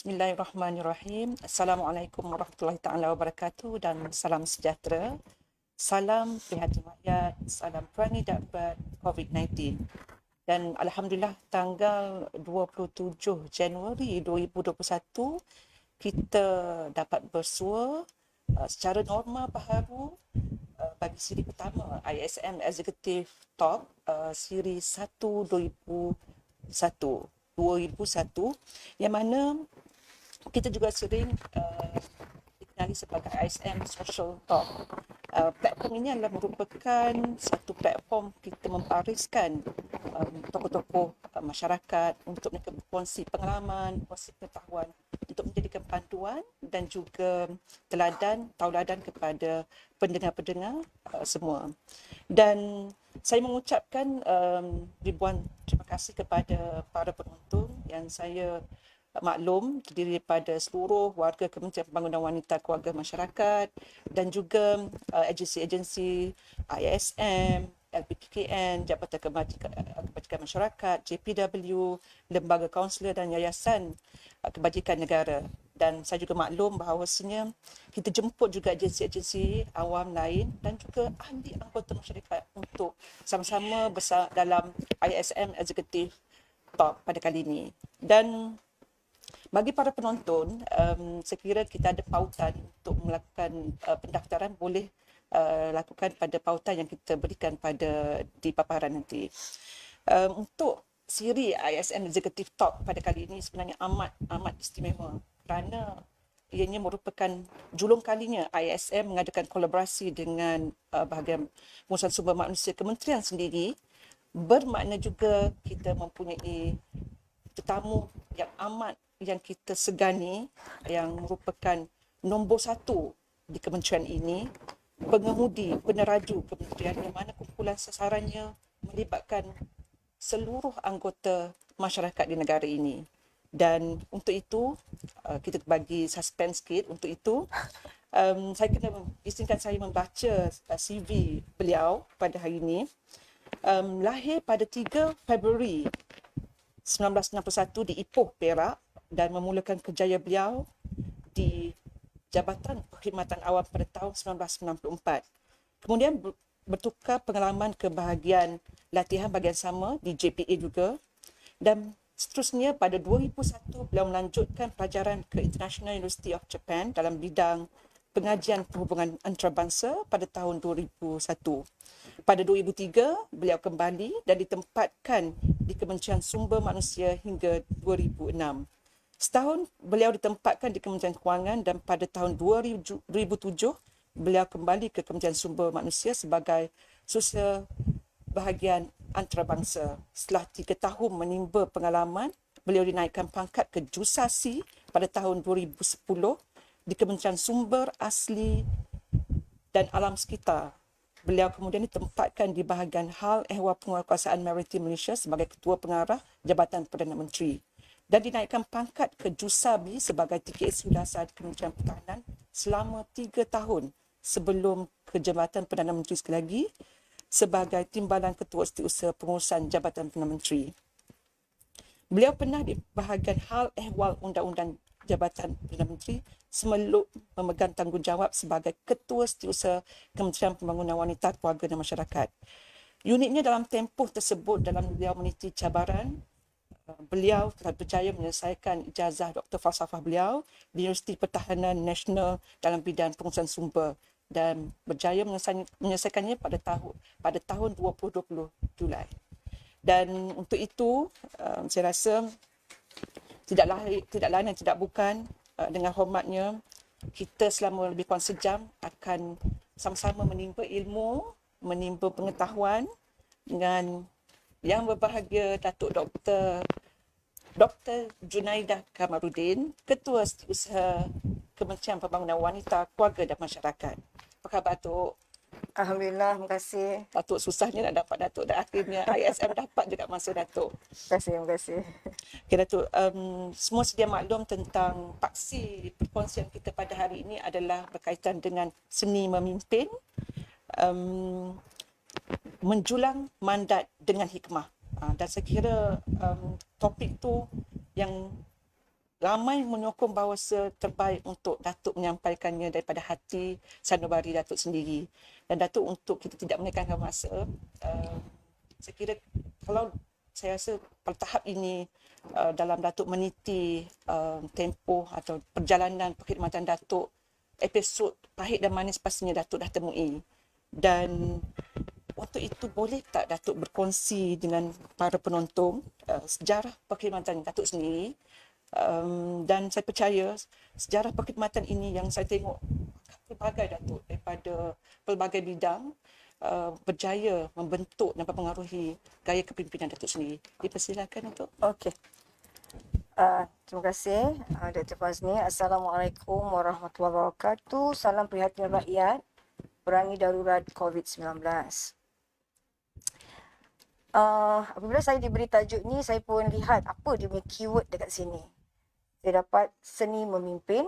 Bismillahirrahmanirrahim. Assalamualaikum warahmatullahi taala wabarakatuh dan salam sejahtera. Salam prihatin rakyat, salam Perani Dakbat COVID-19. Dan alhamdulillah tanggal 27 Januari 2021 kita dapat bersua secara norma baharu bagi siri pertama ISM Executive Top siri 1 2001 yang mana kita juga sering dikenali sebagai ISM Social Talk. Platform ini adalah merupakan satu platform kita mempariskan tokoh-tokoh masyarakat untuk mereka berkongsi pengalaman, berkongsi pengetahuan untuk menjadikan panduan dan juga tauladan kepada pendengar-pendengar semua. Dan saya mengucapkan ribuan terima kasih kepada para penonton yang saya maklum terdiri daripada seluruh warga Kementerian Pembangunan Wanita Keluarga Masyarakat dan juga agensi-agensi ISM, LPKKN, Jabatan Kebajikan Masyarakat, JPW, lembaga kaunselor dan yayasan kebajikan negara. Dan saya juga maklum bahawasanya kita jemput juga agensi-agensi awam lain dan juga ahli anggota masyarakat untuk sama-sama bersama dalam ISM Executive Talk pada kali ini. Dan bagi para penonton, saya kira kita ada pautan untuk melakukan pendaftaran, boleh lakukan pada pautan yang kita berikan di paparan nanti. Untuk siri ISM Executive Talk pada kali ini sebenarnya amat istimewa kerana ianya merupakan julung kalinya ISM mengadakan kolaborasi dengan bahagian pengurusan sumber manusia kementerian sendiri, bermakna juga kita mempunyai tetamu yang kita segani, yang merupakan nombor satu di kementerian ini, pengemudi, peneraju kementerian yang mana kumpulan sasarannya melibatkan seluruh anggota masyarakat di negara ini. Dan untuk itu, kita bagi suspense sikit. Untuk itu, saya izinkan saya membaca CV beliau pada hari ini. Lahir pada 3 Februari 1961 di Ipoh, Perak, dan memulakan kerjaya beliau di Jabatan Perkhidmatan Awam pada tahun 1994. Kemudian bertukar pengalaman ke bahagian latihan bahagian sama di JPA juga, dan seterusnya pada 2001 beliau melanjutkan pelajaran ke International University of Japan dalam bidang pengajian perhubungan antarabangsa pada tahun 2001. Pada 2003, beliau kembali dan ditempatkan di Kementerian Sumber Manusia hingga 2006. Setahun beliau ditempatkan di Kementerian Kewangan dan pada tahun 2007, beliau kembali ke Kementerian Sumber Manusia sebagai Susah Bahagian Antarabangsa. Setelah 3 tahun menimba pengalaman, beliau dinaikkan pangkat ke Jusasi pada tahun 2010 di Kementerian Sumber Asli dan Alam Sekitar. Beliau kemudian ditempatkan di bahagian Hal Ehwal Penguatkuasaan Maritim Malaysia sebagai Ketua Pengarah Jabatan Perdana Menteri dan dinaikkan pangkat ke Jusabi sebagai TKSU Dasar di Kementerian Pertahanan selama 3 tahun sebelum ke Jabatan Perdana Menteri sekali lagi sebagai Timbalan Ketua Setiausaha Pengurusan Jabatan Perdana Menteri. Beliau pernah di bahagian Hal Ehwal Undang-Undang Jabatan Perdana Menteri sebelum memegang tanggungjawab sebagai Ketua Setiausaha Kementerian Pembangunan Wanita, Keluarga dan Masyarakat. Uniknya dalam tempoh tersebut, dalam beliau meniti cabaran, beliau telah berjaya menyelesaikan ijazah Dr. Falsafah beliau di Universiti Pertahanan Nasional dalam bidang pengurusan sumber dan berjaya menyelesaikannya pada tahun 2020 Julai. Dan untuk itu, saya rasa tidak lain dan tidak bukan dengan hormatnya kita selama lebih kurang sejam akan sama-sama menimba ilmu, menimba pengetahuan dengan yang berbahagia Datuk Dr. Junaidah Kamarudin, Ketua Setiausaha Kementerian Pembangunan Wanita, Keluarga dan Masyarakat. Apa khabar, Datuk? Alhamdulillah, terima kasih. Datuk susahnya nak dapat Datuk dan akhirnya ISM dapat juga masa Datuk. Terima kasih. Okay, Datuk, semua sedia maklum tentang paksi perkongsian kita pada hari ini adalah berkaitan dengan seni memimpin, menjulang mandat dengan hikmah. Dan saya kira topik tu yang ramai menyokong bahawa terbaik untuk Datuk menyampaikannya daripada hati sanubari Datuk sendiri. Dan Datuk, untuk kita tidak menekankan masa, saya kira kalau saya rasa pada tahap ini dalam Datuk meniti tempoh atau perjalanan perkhidmatan Datuk, episod pahit dan manis pastinya Datuk dah temui. Dan untuk itu, boleh tak Datuk berkongsi dengan para penonton sejarah perkhidmatan Datuk sendiri? Dan saya percaya sejarah perkhidmatan ini yang saya tengok pelbagai Datuk daripada pelbagai bidang berjaya membentuk dan mempengaruhi gaya kepimpinan Datuk sendiri. Dipersilakan untuk. Okey. Terima kasih Dr. Fazni. Assalamualaikum warahmatullahi wabarakatuh. Salam prihatin rakyat. Perangi darurat COVID-19. Apabila saya diberi tajuk ni, saya pun lihat apa dia punya keyword dekat sini. Saya dapat seni memimpin,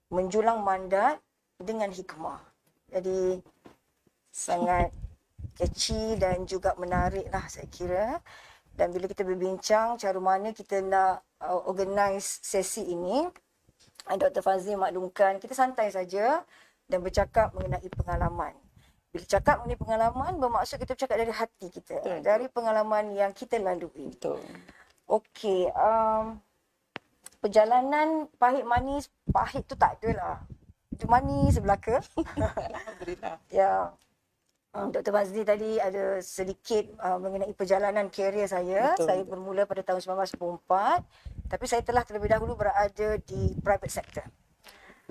menjulang mandat dengan hikmah. Jadi sangat catchy dan juga menarik lah saya kira. Dan bila kita berbincang cara mana kita nak organize sesi ini, Dr. Fazli maklumkan kita santai saja dan bercakap mengenai pengalaman. Bila cakap mengenai pengalaman, bermaksud kita bercakap dari hati kita. Betul. Dari pengalaman yang kita lalui. Betul. Okey, perjalanan pahit manis, pahit tu tak ada lah. Itu manis belaka. Alhamdulillah. Ya, Dr. Fazli tadi ada sedikit mengenai perjalanan karier saya. Betul. Saya bermula pada tahun 1994, tapi saya telah terlebih dahulu berada di private sector.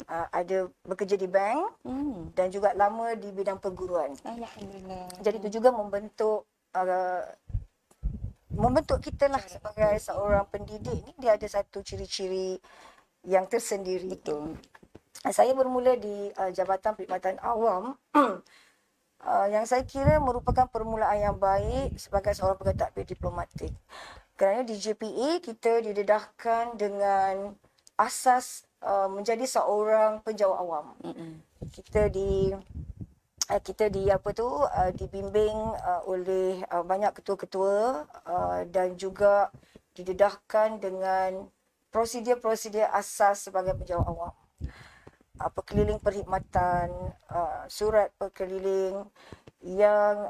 Ada bekerja di bank dan juga lama di bidang perguruan. Alhamdulillah. Jadi itu juga membentuk kita lah sebagai seorang pendidik ni, dia ada satu ciri-ciri yang tersendiri. Betul. Saya bermula di Jabatan Perkhidmatan Awam yang saya kira merupakan permulaan yang baik sebagai seorang pegawai tadbir diplomatik. Kerana di JPA kita didedahkan dengan asas menjadi seorang penjawat awam. Kita dibimbing oleh banyak ketua-ketua dan juga didedahkan dengan prosedur-prosedur asas sebagai penjawat awam. Perkeliling perkhidmatan, surat perkeliling yang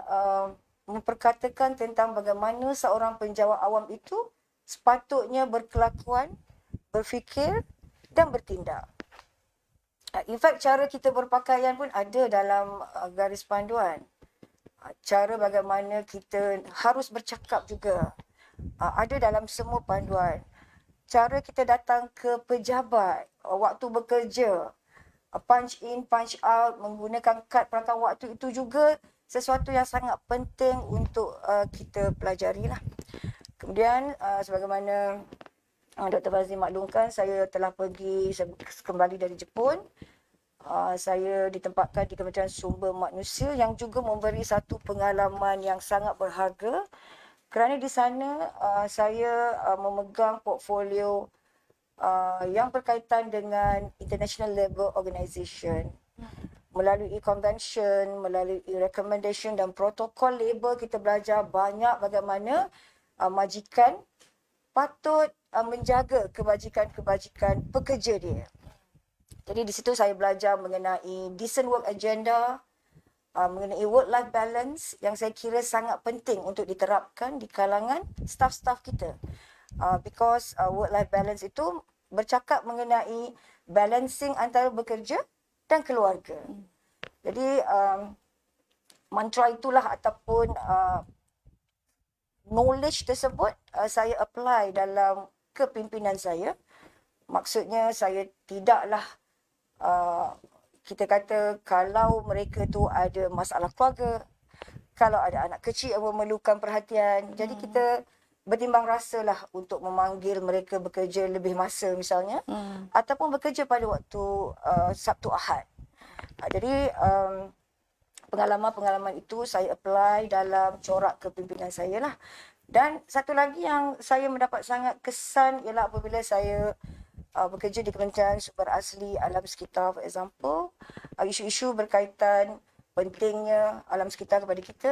memperkatakan tentang bagaimana seorang penjawat awam itu sepatutnya berkelakuan, berfikir dan bertindak. In fact, cara kita berpakaian pun ada dalam garis panduan. Cara bagaimana kita harus bercakap juga ada dalam semua panduan. Cara kita datang ke pejabat waktu bekerja, punch in, punch out, menggunakan kad perangkat waktu, itu juga sesuatu yang sangat penting untuk kita pelajari lah. Kemudian sebagaimana Dr. Fazli maklumkan, saya telah kembali dari Jepun. Saya ditempatkan di Kementerian Sumber Manusia yang juga memberi satu pengalaman yang sangat berharga. Kerana di sana saya memegang portfolio yang berkaitan dengan international level organisation. Melalui convention, melalui recommendation dan protokol label, kita belajar banyak bagaimana majikan patut menjaga kebajikan-kebajikan pekerja dia. Jadi di situ saya belajar mengenai decent work agenda, mengenai work-life balance yang saya kira sangat penting untuk diterapkan di kalangan staff-staff kita. Because work-life balance itu bercakap mengenai balancing antara bekerja dan keluarga. Jadi mantra itulah ataupun knowledge tersebut saya apply dalam kepimpinan saya. Maksudnya saya tidaklah kita kata kalau mereka tu ada masalah keluarga, kalau ada anak kecil yang memerlukan perhatian, jadi kita bertimbang rasalah untuk memanggil mereka bekerja lebih masa misalnya, ataupun bekerja pada waktu Sabtu Ahad. Jadi pengalaman-pengalaman itu saya apply dalam corak kepimpinan saya lah. Dan satu lagi yang saya mendapat sangat kesan ialah apabila saya bekerja di Kementerian Sumber Asli Alam Sekitar, for example, isu-isu berkaitan pentingnya alam sekitar kepada kita.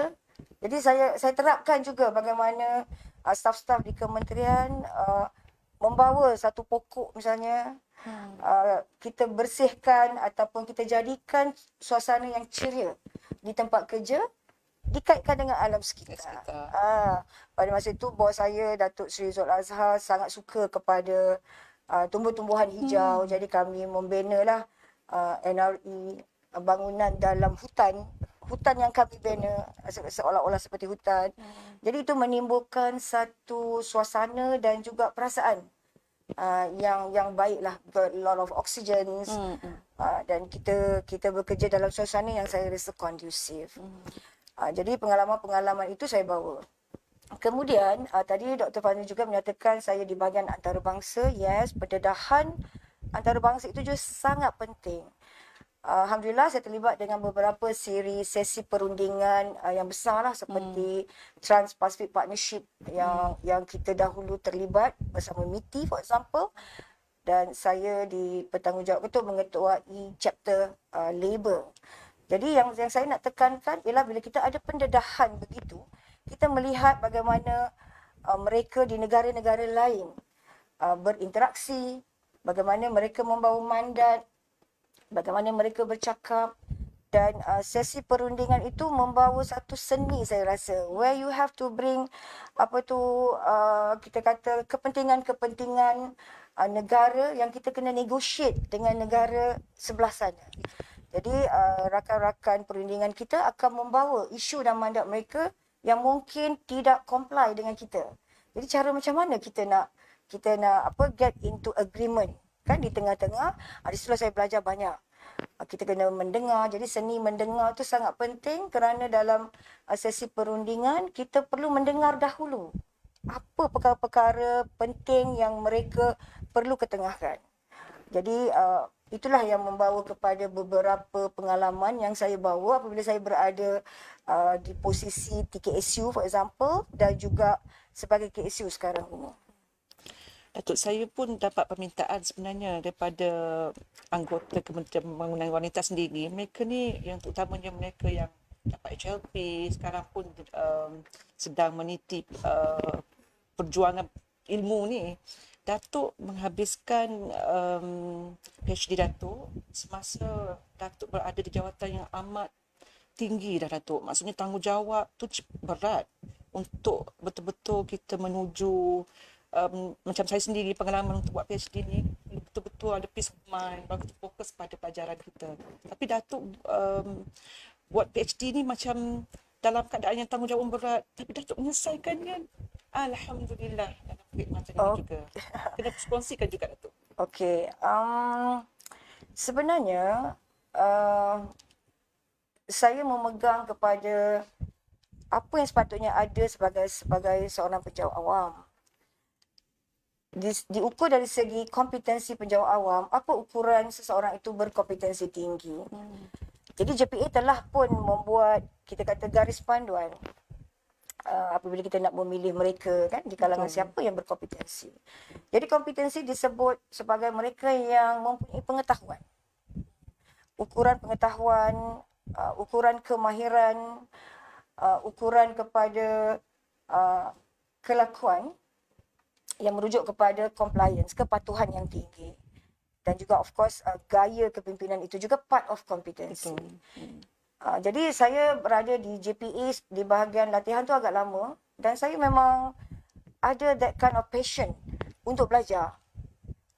Jadi saya terapkan juga bagaimana staf-staf di kementerian membawa satu pokok misalnya, kita bersihkan ataupun kita jadikan suasana yang ceria di tempat kerja, dikaitkan dengan alam sekitar. Pada masa itu bos saya Datuk Seri Zul Azhar sangat suka kepada tumbuh-tumbuhan hijau. Jadi kami membinalah NRE, bangunan dalam hutan yang kami bina seolah-olah seperti hutan. Jadi itu menimbulkan satu suasana dan juga perasaan yang baiklah, got a lot of oxygen, dan kita bekerja dalam suasana yang saya rasa kondusif. Jadi pengalaman-pengalaman itu saya bawa. Kemudian tadi Dr. Fani juga menyatakan saya di bahagian antarabangsa. Yes, pendedahan antarabangsa itu juga sangat penting. Alhamdulillah saya terlibat dengan beberapa siri sesi perundingan yang besar lah, seperti Trans-Pacific Partnership yang kita dahulu terlibat bersama MITI for example, dan saya dipertanggungjawabkan untuk mengetuai chapter Labour. Jadi yang saya nak tekankan ialah bila kita ada pendedahan begitu, kita melihat bagaimana mereka di negara-negara lain berinteraksi, bagaimana mereka membawa mandat, bagaimana mereka bercakap, dan sesi perundingan itu membawa satu seni saya rasa, where you have to bring kita kata kepentingan-kepentingan negara yang kita kena negotiate dengan negara sebelah sana. Jadi rakan-rakan perundingan kita akan membawa isu dan mandat mereka yang mungkin tidak comply dengan kita. Jadi cara macam mana kita nak get into agreement kan di tengah-tengah. Di situ saya belajar banyak. Kita kena mendengar. Jadi seni mendengar tu sangat penting, kerana dalam sesi perundingan kita perlu mendengar dahulu apa perkara-perkara penting yang mereka perlu ketengahkan. Jadi itulah yang membawa kepada beberapa pengalaman yang saya bawa apabila saya berada di posisi TKSU for example, dan juga sebagai KSU sekarang ini. Datuk, saya pun dapat permintaan sebenarnya daripada anggota Kementerian Pembangunan Wanita sendiri. Mereka ni yang terutamanya mereka yang dapat HLP sekarang pun sedang meniti perjuangan ilmu ni. Datuk menghabiskan PhD Datuk semasa Datuk berada di jawatan yang amat tinggi dah, Datuk. Maksudnya tanggungjawab tu berat untuk betul-betul kita menuju macam saya sendiri pengalaman untuk buat PhD ni betul-betul ada peace of mind, baru kita fokus pada pelajaran kita. Tapi Datuk buat PhD ni macam dalam keadaan yang tanggungjawab berat, tapi Datuk menyelesaikannya. Alhamdulillah. Macam ni juga. Kena kongsikan juga, Datuk. Okey. Sebenarnya saya memegang kepada apa yang sepatutnya ada sebagai seorang penjawat awam. Diukur dari segi kompetensi penjawat awam, apa ukuran seseorang itu berkompetensi tinggi. Jadi JPA telah pun membuat, kita kata, garis panduan apabila kita nak memilih mereka kan di kalangan siapa yang berkompetensi. Jadi kompetensi disebut sebagai mereka yang mempunyai pengetahuan. Ukuran pengetahuan, ukuran kemahiran, ukuran kepada kelakuan yang merujuk kepada compliance, kepatuhan yang tinggi. Dan juga of course gaya kepimpinan itu juga part of competency. Jadi saya berada di JPA di bahagian latihan tu agak lama, dan saya memang ada that kind of passion untuk belajar,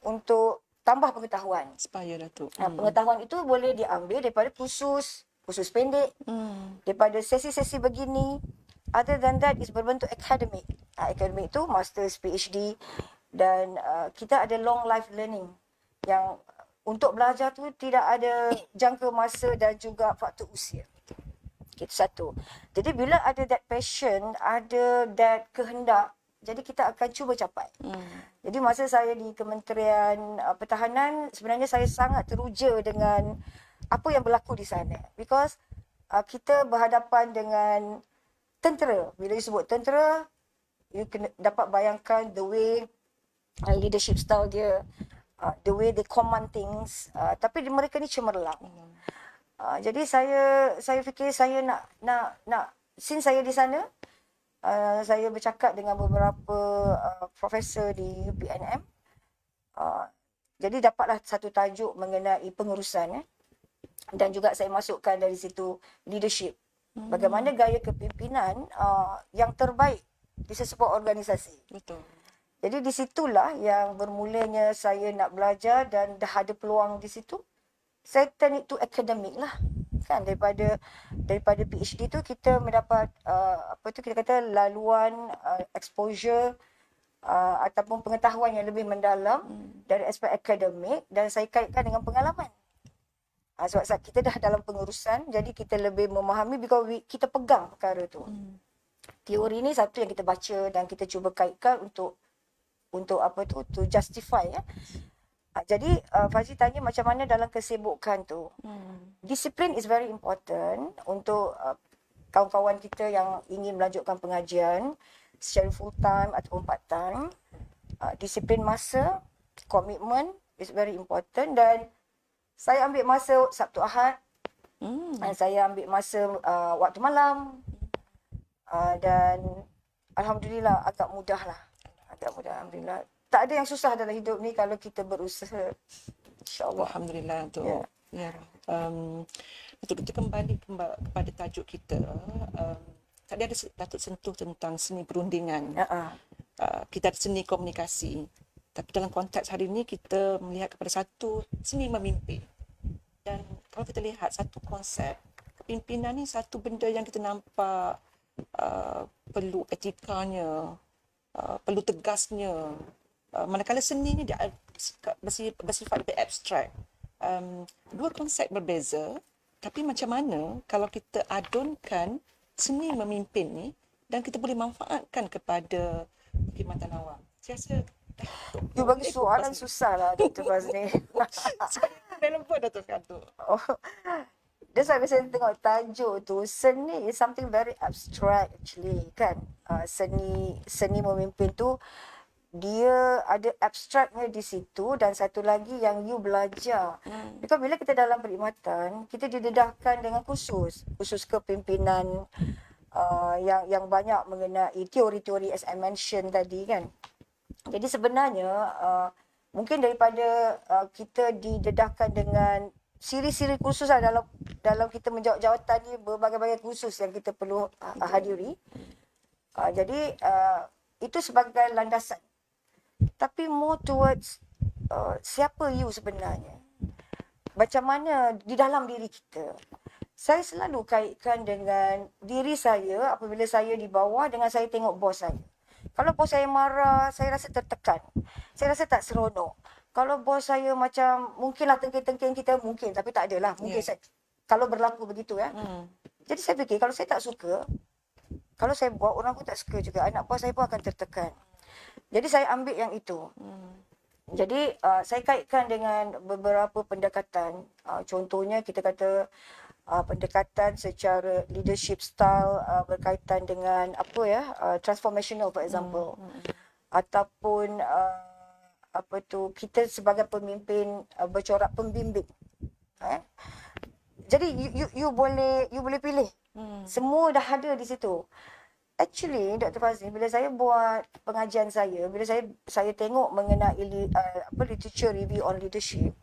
untuk tambah pengetahuan. Supaya, Datuk. Pengetahuan itu boleh diambil daripada kursus pendek, daripada sesi-sesi begini. Other than that is berbentuk akademik. Akademik itu masters, PhD, dan kita ada long life learning yang untuk belajar tu tidak ada jangka masa dan juga faktor usia. Itu satu. Jadi bila ada that passion, ada that kehendak, jadi kita akan cuba capai. Jadi masa saya di Kementerian Pertahanan, sebenarnya saya sangat teruja dengan apa yang berlaku di sana. Because kita berhadapan dengan tentera. Bila disebut tentera, you kena dapat bayangkan the way leadership style dia, the way they command things, tapi mereka ni cemerlang. Jadi saya fikir saya nak since saya di sana, saya bercakap dengan beberapa profesor di UPNM, Uh, jadi dapatlah satu tajuk mengenai pengurusan dan juga saya masukkan dari situ leadership. Bagaimana gaya kepimpinan yang terbaik di sesebuah organisasi. Betul. Jadi di situlah yang bermulanya saya nak belajar dan dah ada peluang di situ. Saya turn it to academic lah. Kan daripada PhD tu kita mendapat apa tu kita kata laluan exposure ataupun pengetahuan yang lebih mendalam dari aspek akademik dan saya kaitkan dengan pengalaman. Sebab kita dah dalam pengurusan jadi kita lebih memahami because kita pegang perkara tu. Teori ni satu yang kita baca dan kita cuba kaitkan untuk apa tu to justify ya. Jadi Fazli tanya macam mana dalam kesibukan tu. Disiplin is very important untuk kawan-kawan kita yang ingin melanjutkan pengajian secara full time ataupun part time. Disiplin masa, komitmen is very important dan saya ambil masa Sabtu Ahad. Dan saya ambil masa waktu malam. Dan alhamdulillah agak mudah lah. Agak mudah alhamdulillah. Tak ada yang susah dalam hidup ni kalau kita berusaha. InsyaAllah. Alhamdulillah untuk Ya. ya. Untuk kita kembali kepada tajuk kita. Tadi ada Datuk sentuh tentang seni perundingan. Kita ada seni komunikasi. Tapi dalam konteks hari ini kita melihat kepada satu seni memimpin. Dan kalau kita lihat satu konsep, kepimpinan ni satu benda yang kita nampak perlu etikanya, perlu tegasnya. Manakala seni ni dia bersifat lebih abstrak. Dua konsep berbeza, tapi macam mana kalau kita adunkan seni memimpin ni dan kita boleh manfaatkan kepada perkhidmatan awam. Saya rasa You bagi soalan susah lah Dr. Fazli. dalam buat Datuk Katu. Oh. That's why saya tengok tajuk tu, seni is something very abstract actually kan. Seni memimpin tu dia ada abstraknya di situ dan satu lagi yang you belajar. Because bila kita dalam perkhidmatan, kita didedahkan dengan khusus kepimpinan yang banyak mengenai teori-teori as I mentioned tadi kan. Jadi sebenarnya mungkin daripada kita didedahkan dengan siri-siri khusus lah dalam kita menjawab jawatan ni berbagai-bagai khusus yang kita perlu hadiri. Jadi itu sebagai landasan. Tapi more towards siapa you sebenarnya. Macam mana di dalam diri kita. Saya selalu kaitkan dengan diri saya apabila saya di bawah dengan saya tengok bos saya. Kalau bos saya marah, saya rasa tertekan. Saya rasa tak seronok. Kalau bos saya macam, mungkinlah tengking-tengking kita, mungkin. Tapi tak adalah. Mungkin saya, kalau berlaku begitu ya. Jadi saya fikir, kalau saya tak suka, kalau saya buat, orang pun tak suka juga. Anak bos saya pun akan tertekan. Jadi saya ambil yang itu. Jadi saya kaitkan dengan beberapa pendekatan. Contohnya kita kata pendekatan secara leadership style berkaitan dengan apa ya transformational for example ataupun apa tu kita sebagai pemimpin bercorak pembimbing. Jadi you boleh pilih. Semua dah ada di situ. Actually Dr. Fazli bila saya buat pengajian saya, bila saya tengok mengenai literature review on leadership,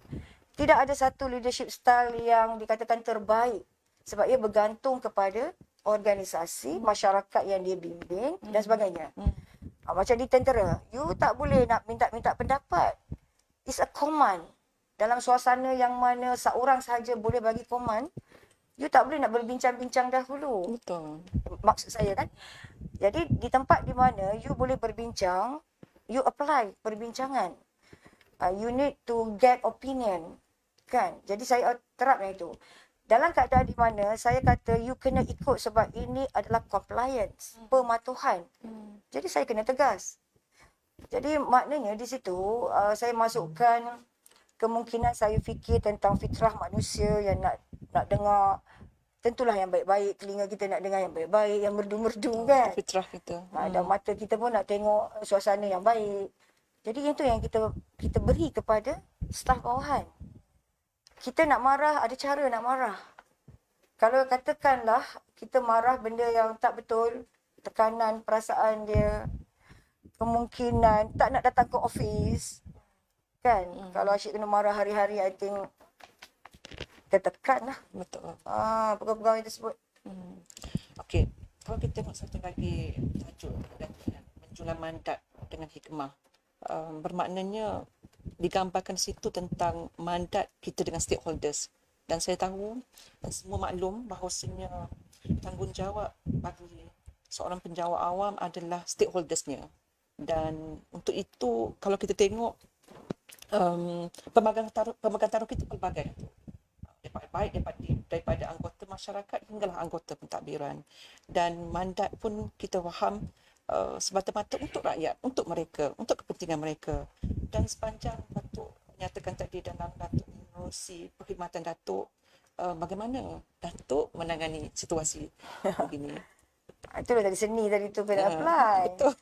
tidak ada satu leadership style yang dikatakan terbaik sebab ia bergantung kepada organisasi, masyarakat yang dia bimbing dan sebagainya. Macam di tentera, you tak boleh nak minta pendapat. It's a command. Dalam suasana yang mana seorang sahaja boleh bagi command, you tak boleh nak berbincang-bincang dahulu. Betul. Maksud saya kan. Jadi di tempat di mana you boleh berbincang, you apply perbincangan. You need to get opinion. Kan? Jadi saya terapkan itu. Dalam keadaan di mana saya kata you kena ikut sebab ini adalah compliance, pematuhan. Jadi saya kena tegas. Jadi maknanya di situ saya masukkan kemungkinan saya fikir tentang fitrah manusia yang nak dengar tentulah yang baik-baik, telinga kita nak dengar yang baik-baik, yang merdu-merdu kan. Fitrah kita. Dan mata kita pun nak tengok suasana yang baik. Jadi itu yang kita beri kepada staf bawahan. Kita nak marah, ada cara nak marah. Kalau katakanlah kita marah benda yang tak betul, tekanan perasaan dia, kemungkinan tak nak datang ke office, kan. Kalau asyik kena marah hari-hari, I think tertekan lah Betul. pegawai-pegawai tersebut. Okey, kalau kita tengok satu lagi tajuk dan menjual mandat dengan hikmah. Bermaknanya digambarkan situ tentang mandat kita dengan stakeholders. Dan saya tahu dan semua maklum bahawasanya tanggungjawab bagi seorang penjawat awam adalah stakeholdersnya. Dan untuk itu kalau kita tengok pemegang taruh kita pelbagai, baik daripada anggota masyarakat hinggalah anggota pentadbiran, dan mandat pun kita faham semata-mata untuk rakyat, untuk mereka, untuk kepentingan mereka. Dan sepanjang Datuk menyatakan tadi dalam Datuk mengurusi perkhidmatan Datuk, bagaimana Datuk menangani situasi begini? Itulah tadi seni tadi tu kena apply. Betul.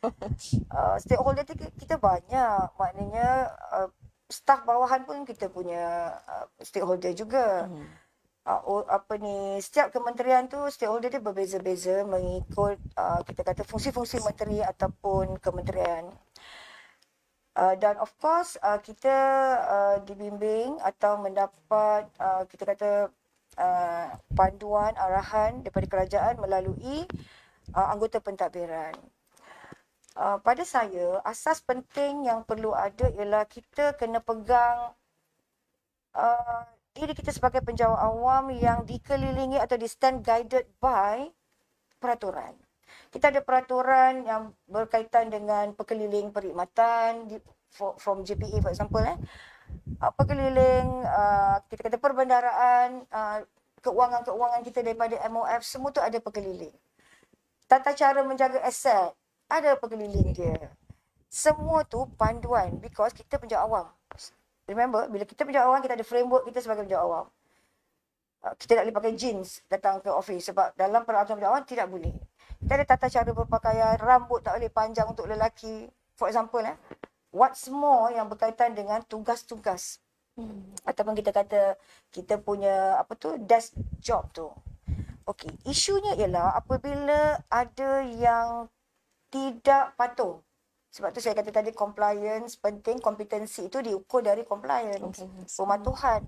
Stakeholder tu kita banyak. Maknanya staf bawahan pun kita punya stakeholder juga. Setiap kementerian tu stakeholder dia berbeza-beza mengikut kita kata fungsi-fungsi menteri ataupun kementerian. Dan of course kita dibimbing atau mendapat kita kata panduan arahan daripada kerajaan melalui anggota pentadbiran. Pada saya, asas penting yang perlu ada ialah kita kena pegang diri kita sebagai penjawat awam yang dikelilingi atau di stand guided by peraturan. Kita ada peraturan yang berkaitan dengan perkeliling perkhidmatan from JPA for example, perkeliling kita kata perbendaraan, keuangan-keuangan kita daripada MOF, semua tu ada perkeliling. Tata cara menjaga aset, ada perkeliling dia. Semua tu panduan because kita penjawat awam. Remember, bila kita penjawat awam, kita ada framework kita sebagai penjawat awam. Kita tak boleh pakai jeans datang ke office sebab dalam peraturan penjawat awam tidak boleh. Kita ada tata cara berpakaian, rambut tak boleh panjang untuk lelaki. For example, what's more yang berkaitan dengan tugas-tugas. Ataupun kita kata kita punya desk job tu. Okey, isunya ialah apabila ada yang tidak patuh. Sebab tu saya kata tadi compliance penting, kompetensi itu diukur dari compliance. Pematuhan.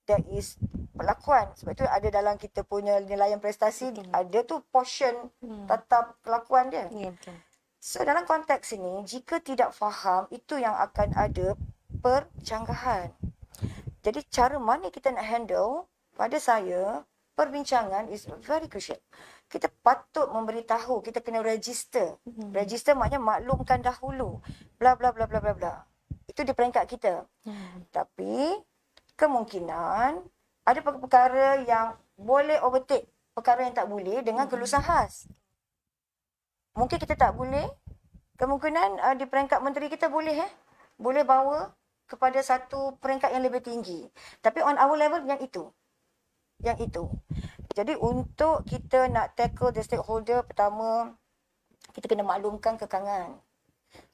That is perlakuan. Sebab tu ada dalam kita punya nilaian prestasi, ada tu portion tata kelakuan dia. Ya, betul. So dalam konteks ini, jika tidak faham, itu yang akan ada percanggahan. Jadi cara mana kita nak handle, pada saya, perbincangan is very crucial. Kita patut memberitahu, kita kena register. Register maknanya maklumkan dahulu. Bla bla bla bla bla bla. Itu di peringkat kita. Tapi kemungkinan ada perkara yang boleh overtake perkara yang tak boleh dengan kelulusan khas. Mungkin kita tak boleh. Kemungkinan di peringkat menteri kita boleh boleh bawa kepada satu peringkat yang lebih tinggi. Tapi on our level yang itu. Jadi untuk kita nak tackle the stakeholder, pertama kita kena maklumkan kekangan.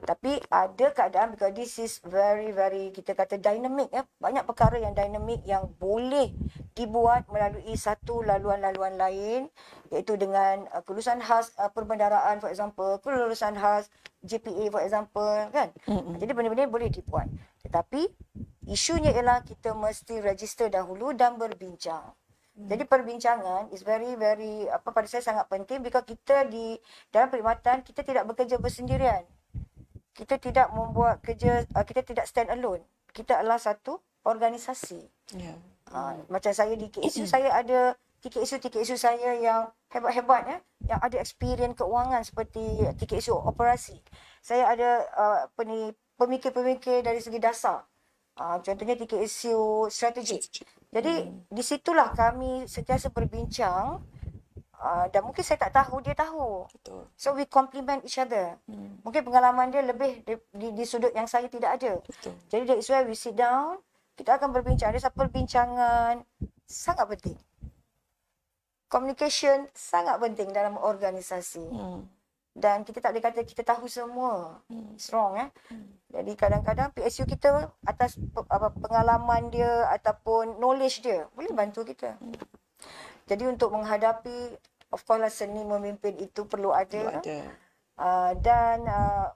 Tapi ada keadaan because this is very kita kata dynamic banyak perkara yang dynamic yang boleh dibuat melalui satu laluan-laluan lain, iaitu dengan kelulusan khas perbendaraan for example, kelulusan khas JPA for example kan. Jadi benda-benda boleh dibuat. Tetapi isunya ialah kita mesti register dahulu dan berbincang. Jadi perbincangan is very pada saya sangat penting because kita di dalam perkhidmatan kita tidak bekerja bersendirian. Kita tidak membuat kerja, kita tidak stand alone. Kita adalah satu organisasi. Macam saya di KSU, saya ada TKSU saya yang hebat-hebat yang ada experience keuangan seperti TKSU operasi. Saya ada pemikir-pemikir dari segi dasar. Contohnya TKSU strategi. Jadi di situlah kami sentiasa berbincang dan mungkin saya tak tahu, dia tahu. Betul. So we complement each other. Mungkin pengalaman dia lebih di sudut yang saya tidak ada. Betul. Jadi that's why we sit down, kita akan berbincang. Ada perbincangan sangat penting. Communication sangat penting dalam organisasi. Dan kita tak boleh kata kita tahu semua. It's wrong Jadi kadang-kadang PSU kita atas pengalaman dia ataupun knowledge dia boleh bantu kita. Jadi untuk menghadapi, of course lah seni memimpin itu perlu ada.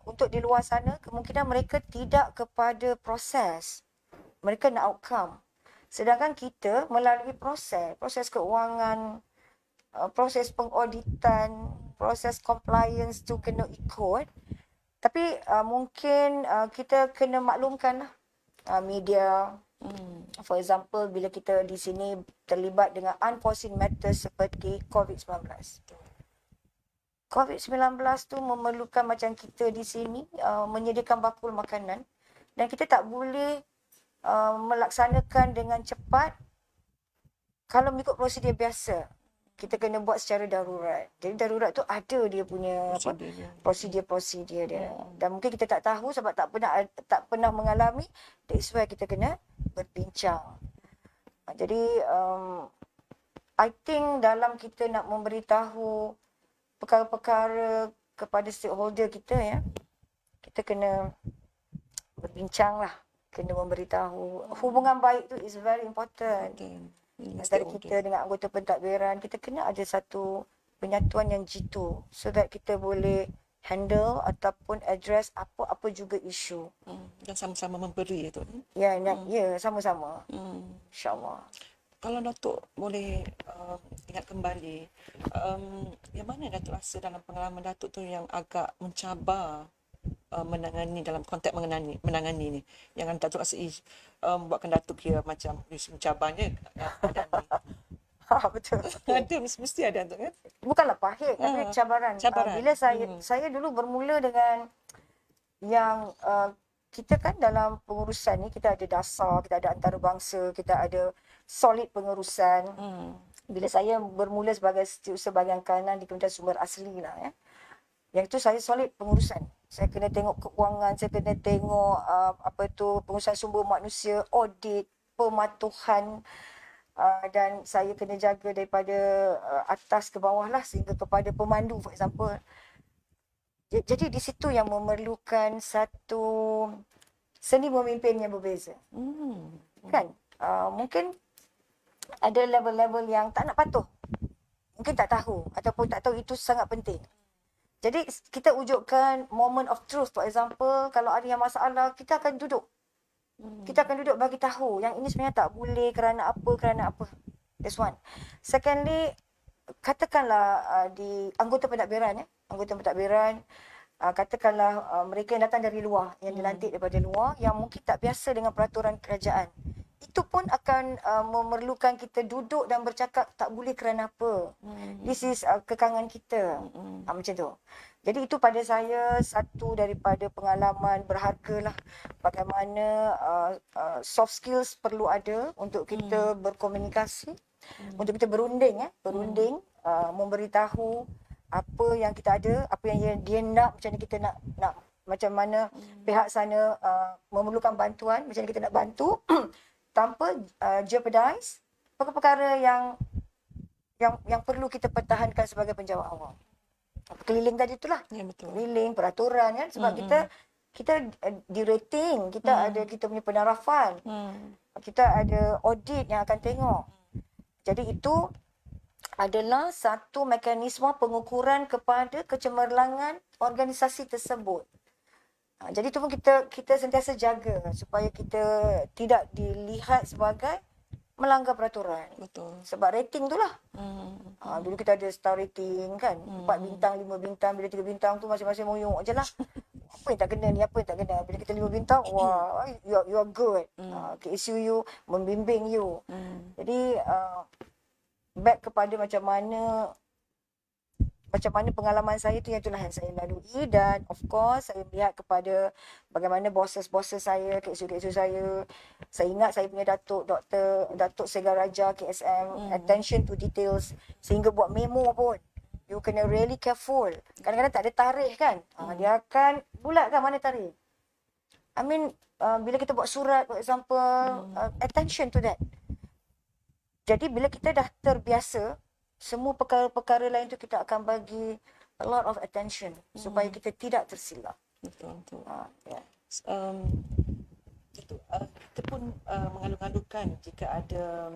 Untuk di luar sana, kemungkinan mereka tidak kepada proses. Mereka nak outcome. Sedangkan kita melalui proses keuangan, proses pengauditan, proses compliance tu kena ikut. Tapi mungkin kita kena maklumkan media. For example, bila kita di sini terlibat dengan unforeseen matters seperti COVID-19. COVID-19 tu memerlukan macam kita di sini menyediakan bakul makanan dan kita tak boleh melaksanakan dengan cepat kalau mengikut prosedur biasa. Kita kena buat secara darurat. Jadi darurat tu ada dia punya prosedur dia. Dan mungkin kita tak tahu sebab tak pernah mengalami. That's why kita kena berbincang. Jadi I think dalam kita nak memberitahu perkara-perkara kepada stakeholder kita ya, kita kena berbincang lah, kena memberitahu. Hubungan baik tu is very important. Antara kita dengan anggota pentadbiran, kita kena ada satu penyatuan yang jitu so that kita boleh handle ataupun address apa-apa juga isu. Dan sama-sama memberi itu. Ya, sama-sama. InsyaAllah. Kalau Datuk boleh ingat kembali, yang mana Datuk rasa dalam pengalaman Datuk tu yang agak mencabar menangani dalam konteks menangani ni, yang Datuk rasa buatkan Datuk kira macam mencabarnya keadaan ni. Betul. Ada, mesti ada tu kan? Bukanlah pahit, tapi cabaran. Bila saya dulu bermula dengan yang kita kan dalam pengurusan ni, kita ada dasar, kita ada antarabangsa, kita ada solid pengurusan. Bila saya bermula sebagai setiausaha bahagian kanan di Kementerian Sumber Asli lah ya. Yang itu saya solid pengurusan. Saya kena tengok keuangan, saya kena tengok pengurusan sumber manusia, audit, pematuhan, dan saya kena jaga daripada atas ke bawah lah sehingga kepada pemandu for example. Jadi di situ yang memerlukan satu seni memimpin yang berbeza. Kan? Mungkin ada level-level yang tak nak patuh. Mungkin tak tahu ataupun tak tahu itu sangat penting. Jadi kita wujudkan moment of truth. For example, kalau ada yang masalah, kita akan duduk. Kita akan duduk bagi tahu yang ini sebenarnya tak boleh kerana apa. That's one. Secondly, katakanlah di anggota pentadbiran katakanlah mereka yang datang dari luar, yang dilantik daripada luar, yang mungkin tak biasa dengan peraturan kerajaan. Itu pun akan memerlukan kita duduk dan bercakap tak boleh kerana apa. This is kekangan kita. Macam tu. Jadi itu pada saya satu daripada pengalaman berharga lah. Bagaimana soft skills perlu ada untuk kita berkomunikasi, untuk kita berunding, memberitahu apa yang kita ada, apa yang dia nak, macam mana kita nak macam mana pihak sana memerlukan bantuan, macam mana kita nak bantu tanpa jeopardize perkara-perkara yang perlu kita pertahankan sebagai penjawat awam. Keliling tadi itulah. Ya, betul. Keliling peraturan kan sebab kita di rating, kita ada kita punya penarafan. Kita ada audit yang akan tengok. Jadi itu adalah satu mekanisme pengukuran kepada kecemerlangan organisasi tersebut. Jadi itu pun kita sentiasa jaga supaya kita tidak dilihat sebagai melanggar peraturan. Betul. Sebab rating tu lah. Dulu kita ada star rating kan. 4 bintang, 5 bintang. Bila 3 bintang tu masing-masing moyong je lah. Apa yang tak kena ni, apa yang tak kena. Bila kita 5 bintang, wah, you are good. KSU you membimbing you. Jadi, back kepada macam mana pengalaman saya tu, yang itulah yang saya lalui. Dan of course saya melihat kepada bagaimana bosses saya, KSU saya. Saya ingat saya punya Datuk Segar Raja KSM, attention to details, sehingga buat memo pun you kena really careful. Kadang-kadang tak ada tarikh kan, dia akan bulatkan mana tarikh. I mean bila kita buat surat for example, attention to that. Jadi bila kita dah terbiasa, semua perkara-perkara lain tu kita akan bagi a lot of attention supaya kita tidak tersilap. Betul. Yeah. Kita pun mengalu-alukan jika ada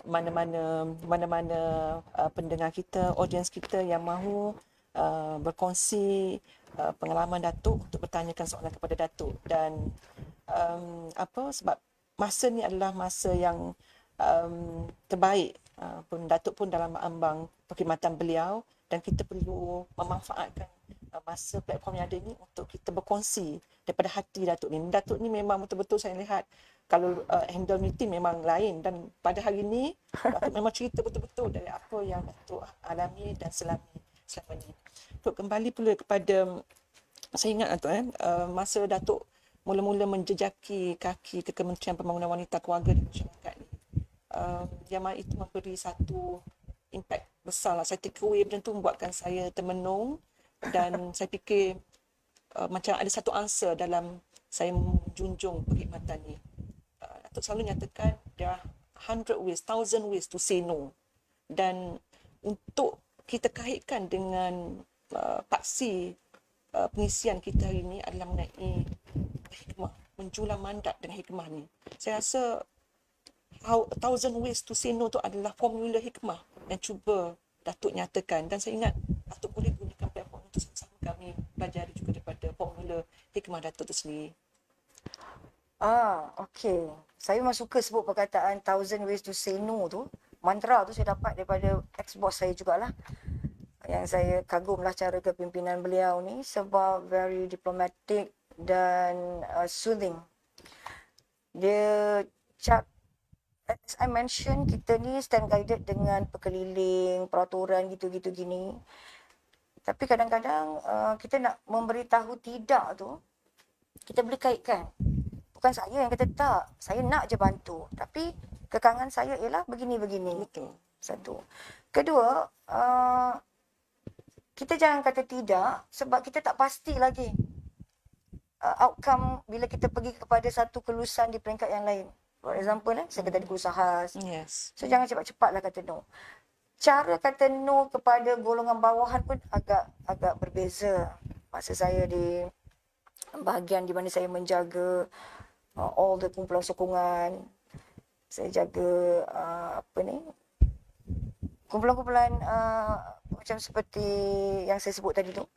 mana-mana pendengar kita, audiens kita yang mahu berkongsi pengalaman Datuk untuk bertanyakan soalan kepada Datuk. Dan sebab masa ni adalah masa yang terbaik pun Datuk pun dalam ambang perkhidmatan beliau, dan kita perlu memanfaatkan masa platform yang ada ni untuk kita berkongsi daripada hati Datuk ni. Datuk ni memang betul-betul saya lihat kalau handle meeting memang lain, dan pada hari ni Datuk memang cerita betul-betul dari apa yang Datuk alami dan selama ni. Untuk kembali pula kepada, saya ingat Datuk masa Datuk mula-mula menjejaki kaki ke Kementerian Pembangunan Wanita, Keluarga dan Masyarakat ni, yang mana itu memberi satu impact besar lah. Saya take away benda tu membuatkan saya termenung, dan saya fikir macam ada satu answer dalam saya menjunjung perkhidmatan ni. Datuk selalu nyatakan there are 100 ways, 1000 ways to say no. Dan untuk kita kaitkan dengan paksi pengisian kita hari ini adalah mengenai hikmah, menjulang mandat dengan hikmah ni. Saya rasa 1000 ways to say no tu adalah formula hikmah yang cuba Datuk nyatakan, dan saya ingat Datuk boleh gunakan platform untuk sama-sama kami belajar juga daripada formula hikmah Datuk tu sendiri. Okey. Saya memang suka sebut perkataan 1000 ways to say no tu. Mantra tu saya dapat daripada ex-boss saya jugalah. Yang saya kagumlah cara kepimpinan beliau ni sebab very diplomatic dan soothing. Dia as I mention, kita ni stand guided dengan perkeliling, peraturan gitu-gitu gini. Tapi kadang-kadang kita nak memberitahu tidak tu, kita boleh kaitkan. Bukan saya yang kata tak, saya nak je bantu. Tapi kekangan saya ialah begini-begini. Betul. Satu. Kedua, kita jangan kata tidak sebab kita tak pasti lagi outcome bila kita pergi kepada satu kelulusan di peringkat yang lain. For example, saya kata di kelulusan khas. Yes. So jangan cepat-cepatlah kata no. Cara kata no kepada golongan bawahan pun agak berbeza. Masa saya di bahagian di mana saya menjaga all the kumpulan sokongan, saya jaga kumpulan-kumpulan macam seperti yang saya sebut tadi tu.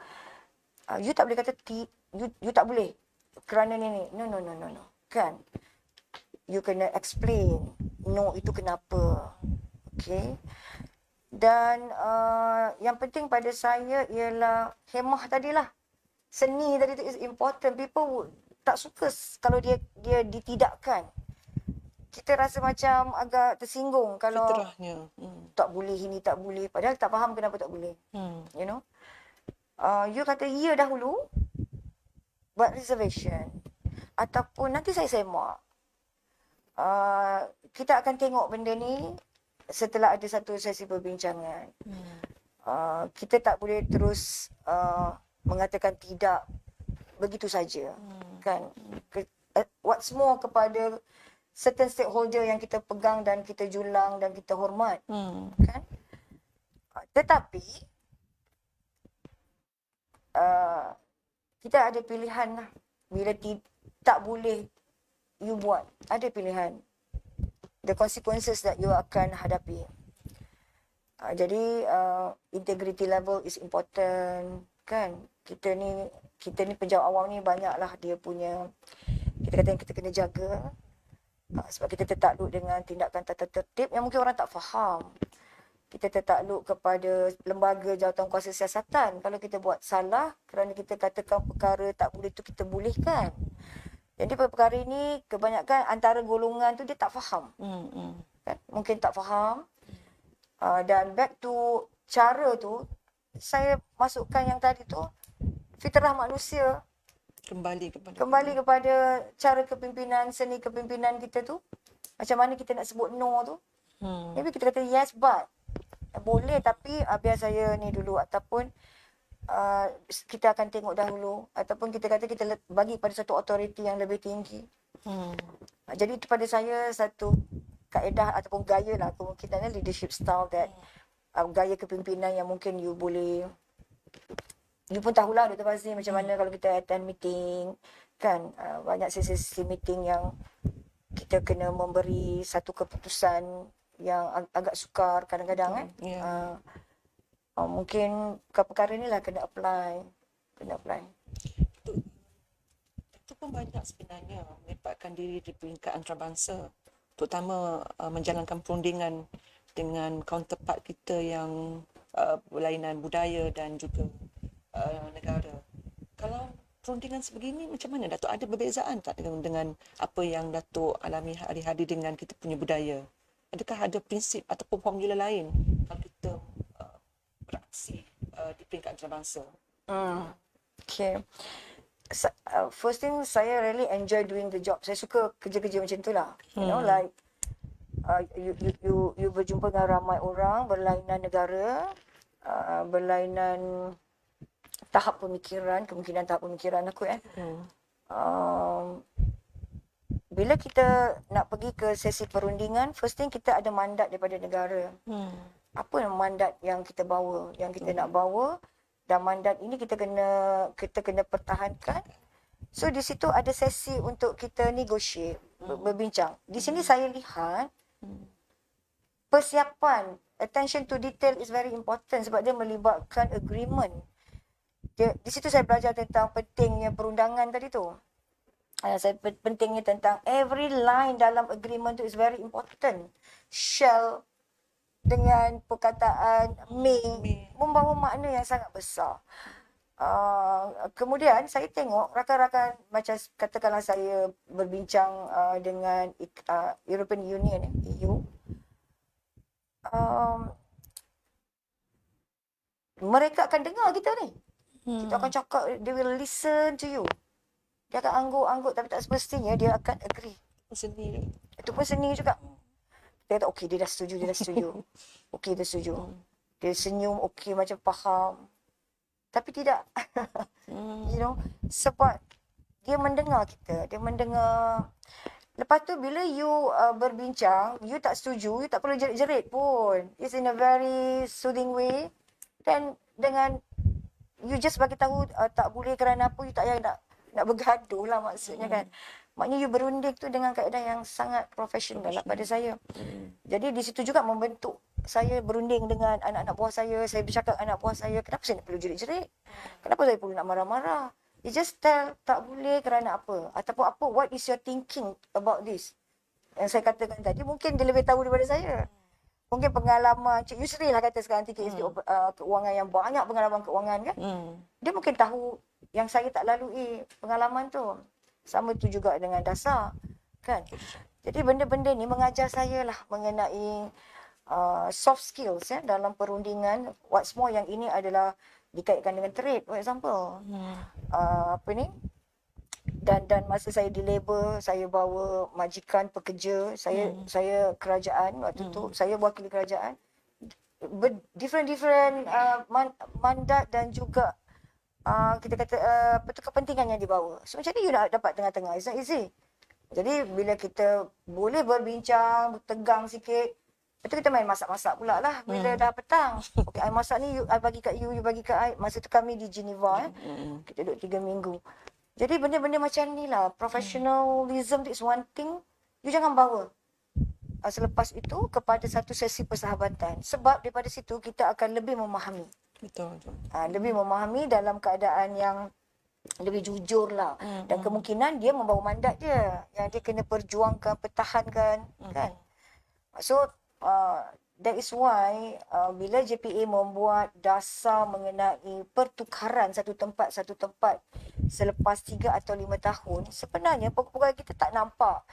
You tak boleh kata you tak boleh kerana ni. No. Kan? You kena explain no itu kenapa. Okay? Dan yang penting pada saya ialah hemah tadilah. Seni tadi tu is important. People tak suka kalau dia ditidakkan. Kita rasa macam agak tersinggung kalau Fitrahnya. tak boleh ini, tak boleh. Padahal tak faham kenapa tak boleh. You know. You kata ya dahulu, buat reservation. Ataupun nanti saya semak. Kita akan tengok benda ni setelah ada satu sesi perbincangan. Kita tak boleh terus mengatakan tidak begitu saja. Kan? What's more kepada certain stakeholder yang kita pegang dan kita julang dan kita hormat. Kan? Tetapi kita ada pilihan lah. Bila tak boleh you buat, ada pilihan. The consequences that you akan hadapi. Jadi integrity level is important. Kan? Kita ni penjawat awam ni banyaklah dia punya, kita kata yang kita kena jaga. Sebab kita tertakluk dengan tindakan tata tertib yang mungkin orang tak faham. Kita tertakluk kepada lembaga jawatankuasa siasatan. Kalau kita buat salah kerana kita katakan perkara tak boleh tu kita bolehkan. Jadi perkara ini kebanyakan antara golongan tu dia tak faham. Kan? Mungkin tak faham. Dan back to cara tu, saya masukkan yang tadi tu, fitrah manusia. Kembali kepada cara kepimpinan, seni kepimpinan kita tu. Macam mana kita nak sebut no tu. Maybe kita kata yes but. Boleh tapi biar saya ni dulu. Ataupun kita akan tengok dahulu. Ataupun kita kata kita bagi pada satu authority yang lebih tinggi. Jadi itu pada saya satu kaedah ataupun gaya lah. Kemungkinan leadership style that gaya kepimpinan yang mungkin you boleh, you pun tahulah Dr. Fazli macam mana kalau kita attend meeting. Kan banyak sesi meeting yang kita kena memberi satu keputusan yang agak sukar kadang-kadang kan. Mungkin perkara ni lah kena apply. Itu pun banyak sebenarnya menyempatkan diri di peringkat antarabangsa, terutama menjalankan perundingan dengan counterpart kita yang berlainan budaya dan juga negara. Kalau perundingan sebegini macam mana Datuk? Ada perbezaan tak dengan apa yang Datuk alami hari-hari dengan kita punya budaya? Adakah ada prinsip ataupun formula lain kalau kita beraksi di peringkat antarabangsa? Okay. First thing, saya really enjoy doing the job. Saya suka kerja-kerja macam tu lah. You know, like you berjumpa dengan ramai orang, berlainan negara, berlainan tahap pemikiran, kemungkinan tahap pemikiran aku bila kita nak pergi ke sesi perundingan, first thing kita ada mandat daripada negara. Apa mandat yang kita bawa, yang kita nak bawa, dan mandat ini kita kena pertahankan. So di situ ada sesi untuk kita negotiate, berbincang. Di sini saya lihat persiapan, attention to detail is very important sebab dia melibatkan agreement. Di situ saya belajar tentang pentingnya perundangan tadi tu. Pentingnya tentang every line dalam agreement tu is very important. Shall dengan perkataan may membawa makna yang sangat besar. Kemudian saya tengok rakan-rakan, macam katakanlah saya berbincang dengan European Union, EU. Mereka akan dengar kita ni. Kita akan cakap, they will listen to you. Dia akan angguk-angguk tapi tak semestinya dia akan agree. Seni. Itu pun seni juga. Dia kata, okey, dia dah setuju. Okey, dia setuju. Dia senyum, okey, macam faham. Tapi tidak. You know, sebab dia mendengar kita. Dia mendengar. Lepas tu, bila you berbincang, you tak setuju, you tak perlu jerit-jerit pun. It's in a very soothing way. Dan dengan, you just bagi tahu tak boleh kerana apa, you tak payah nak bergaduh lah maksudnya kan. Maknanya you berunding tu dengan keadaan yang sangat profesional lah pada saya. Jadi di situ juga membentuk saya berunding dengan anak-anak buah saya. Saya bercakap dengan anak buah saya, kenapa saya nak perlu jerit-jerit? Kenapa saya perlu nak marah-marah? You just tell tak boleh kerana apa? Ataupun apa, what is your thinking about this? Yang saya katakan tadi, mungkin dia lebih tahu daripada saya. Mungkin pengalaman, Cik Yusri lah kata sekarang TKSD keuangan yang banyak pengalaman keuangan kan. Dia mungkin tahu yang saya tak lalui pengalaman tu. Sama tu juga dengan dasar kan. Jadi benda-benda ni mengajar saya lah mengenai soft skills dalam perundingan. What's more, yang ini adalah dikaitkan dengan trade, for example. Dan masa saya di labor, saya bawa majikan pekerja, saya kerajaan waktu tu, saya wakili kerajaan. Different mandat dan juga kita kata kepentingan yang dibawa. So macam ni you nak dapat tengah-tengah. It's not easy. Jadi bila kita boleh berbincang, tegang sikit, lepas tu kita main masak-masak pula lah bila dah petang. Okay, I masak ni, I bagi kat you bagi kat I. Masa tu kami di Geneva kita duduk 3 minggu. Jadi benda-benda macam ni lah. Professionalism is one thing. You jangan bawa selepas itu kepada satu sesi persahabatan. Sebab daripada situ kita akan lebih memahami. Betul. Lebih memahami dalam keadaan yang lebih jujur lah. Dan kemungkinan dia membawa mandat dia yang dia kena perjuangkan, pertahankan kan. So that is why bila JPA membuat dasar mengenai pertukaran satu tempat selepas 3 atau 5 tahun, sebenarnya pegawai kita tak nampak.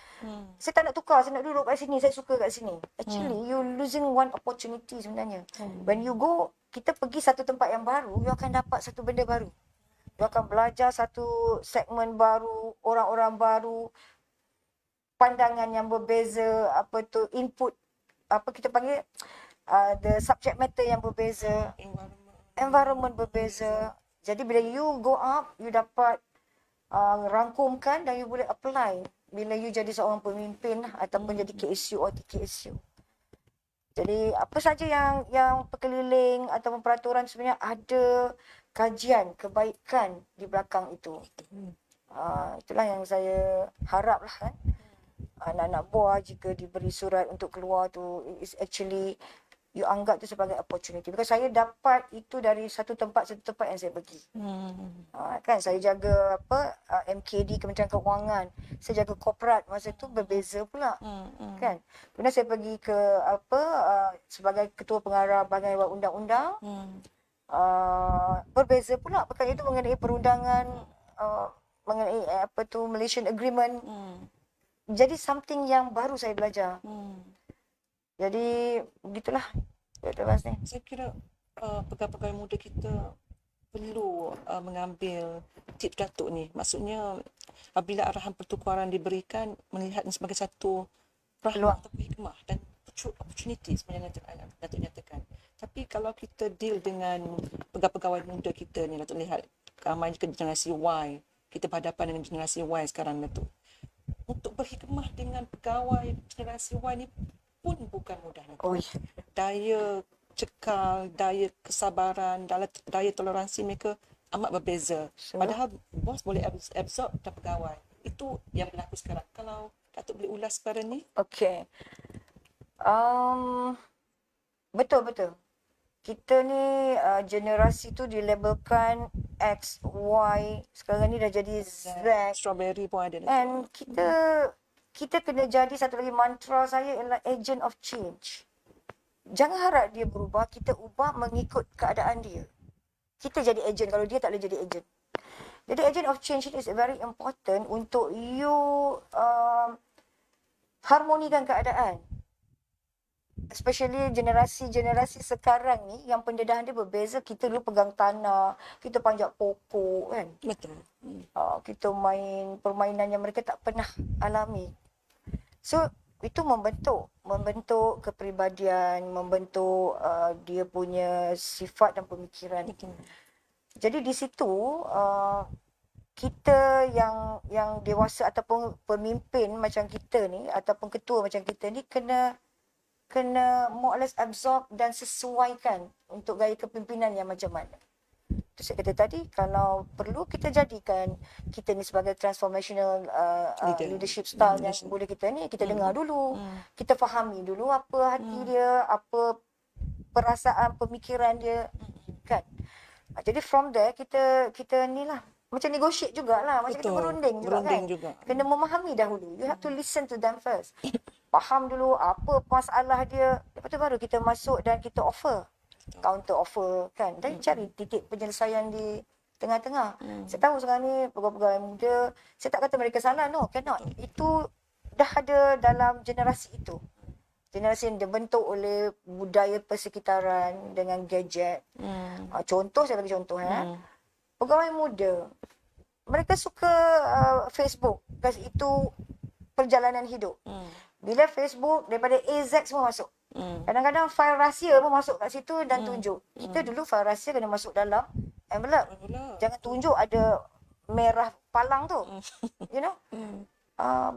Saya tak nak tukar, saya nak duduk kat sini, saya suka kat sini. Actually, you losing one opportunity sebenarnya. When you go, kita pergi satu tempat yang baru, you akan dapat satu benda baru. You akan belajar satu segmen baru, orang-orang baru, pandangan yang berbeza, input, kita panggil the subject matter yang berbeza, environment berbeza. Jadi bila you go up, you dapat rangkumkan dan you boleh apply bila you jadi seorang pemimpin ataupun jadi KSU atau TKSU. Jadi apa saja yang perkeliling ataupun peraturan, sebenarnya ada kajian kebaikan di belakang itu. Itulah yang saya harap lah kan. Anak-anak buah jika diberi surat untuk keluar tu, is actually you anggap itu sebagai opportunity. Because saya dapat itu dari satu tempat yang saya pergi. Kan saya jaga MKD, Kementerian Keuangan, saya jaga korporat, masa tu berbeza pula. Kan, kemudian saya pergi ke sebagai ketua pengarah Badan Buat Undang-Undang, berbeza pula, perkara itu mengenai perundangan, mengenai Malaysian Agreement. Jadi something yang baru saya belajar. Jadi begitulah Dr. Bas ni. Saya kira pegawai-pegawai muda kita perlu mengambil tips Datuk ni. Maksudnya apabila arahan pertukaran diberikan, melihat ini sebagai satu rahmah atau hikmah dan opportunity sebenarnya Datuk nyatakan. Tapi kalau kita deal dengan pegawai-pegawai muda kita ni, Datuk lihat ramai generasi Y, kita berhadapan dengan generasi Y sekarang, Datuk. Untuk berhikmah dengan pegawai generasi Y ni pun bukan mudah, Datuk. Daya cekal, daya kesabaran, daya toleransi mereka amat berbeza. Padahal bos boleh absorb dan pegawai. Itu yang berlaku sekarang. Kalau Datuk boleh ulas perkara ni. Okey. Betul. Kita ni generasi tu dilabelkan X, Y, sekarang ni dah jadi Z. Strawberry pun ada. And kita kena jadi, satu lagi mantra saya ialah agent of change. Jangan harap dia berubah, kita ubah mengikut keadaan dia. Kita jadi agent, kalau dia tak boleh jadi agent. Jadi agent of change is very important untuk you harmonikan keadaan. Especially generasi sekarang ni yang pendedahan dia berbeza. Kita dulu pegang tanah, kita panjat pokok kan. Betul. Kita main permainan yang mereka tak pernah alami. So itu membentuk kepribadian, membentuk dia punya sifat dan pemikiran. Betul. Jadi di situ kita yang dewasa ataupun pemimpin macam kita ni ataupun ketua macam kita ni kena more or less absorb dan sesuaikan untuk gaya kepimpinan yang macam mana. Itu saya kata tadi, kalau perlu kita jadikan kita ni sebagai transformational leadership style yang boleh kita ni, kita dengar dulu, kita fahami dulu apa hati dia, apa perasaan, pemikiran dia, kan. Jadi from there kita ni lah macam negotiate jugalah, macam kita berunding juga kan. Kena memahami dahulu. You have to listen to them first. Faham dulu apa masalah dia, lepas tu baru kita masuk dan kita offer. Counter offer kan. Dan cari titik penyelesaian di tengah-tengah. Saya tahu sekarang ni pegawai-pegawai muda, saya tak kata mereka salah, no, cannot. Itu dah ada dalam generasi itu. Generasi yang dibentuk oleh budaya persekitaran dengan gadget. Contoh, saya bagi contoh. Pegawai muda, mereka suka Facebook. Because itu perjalanan hidup. Bila Facebook, daripada AZ semua masuk. Kadang-kadang fail rahsia pun masuk kat situ dan tunjuk. Kita dulu fail rahsia kena masuk dalam envelope. Jangan tunjuk ada merah palang tu. You know?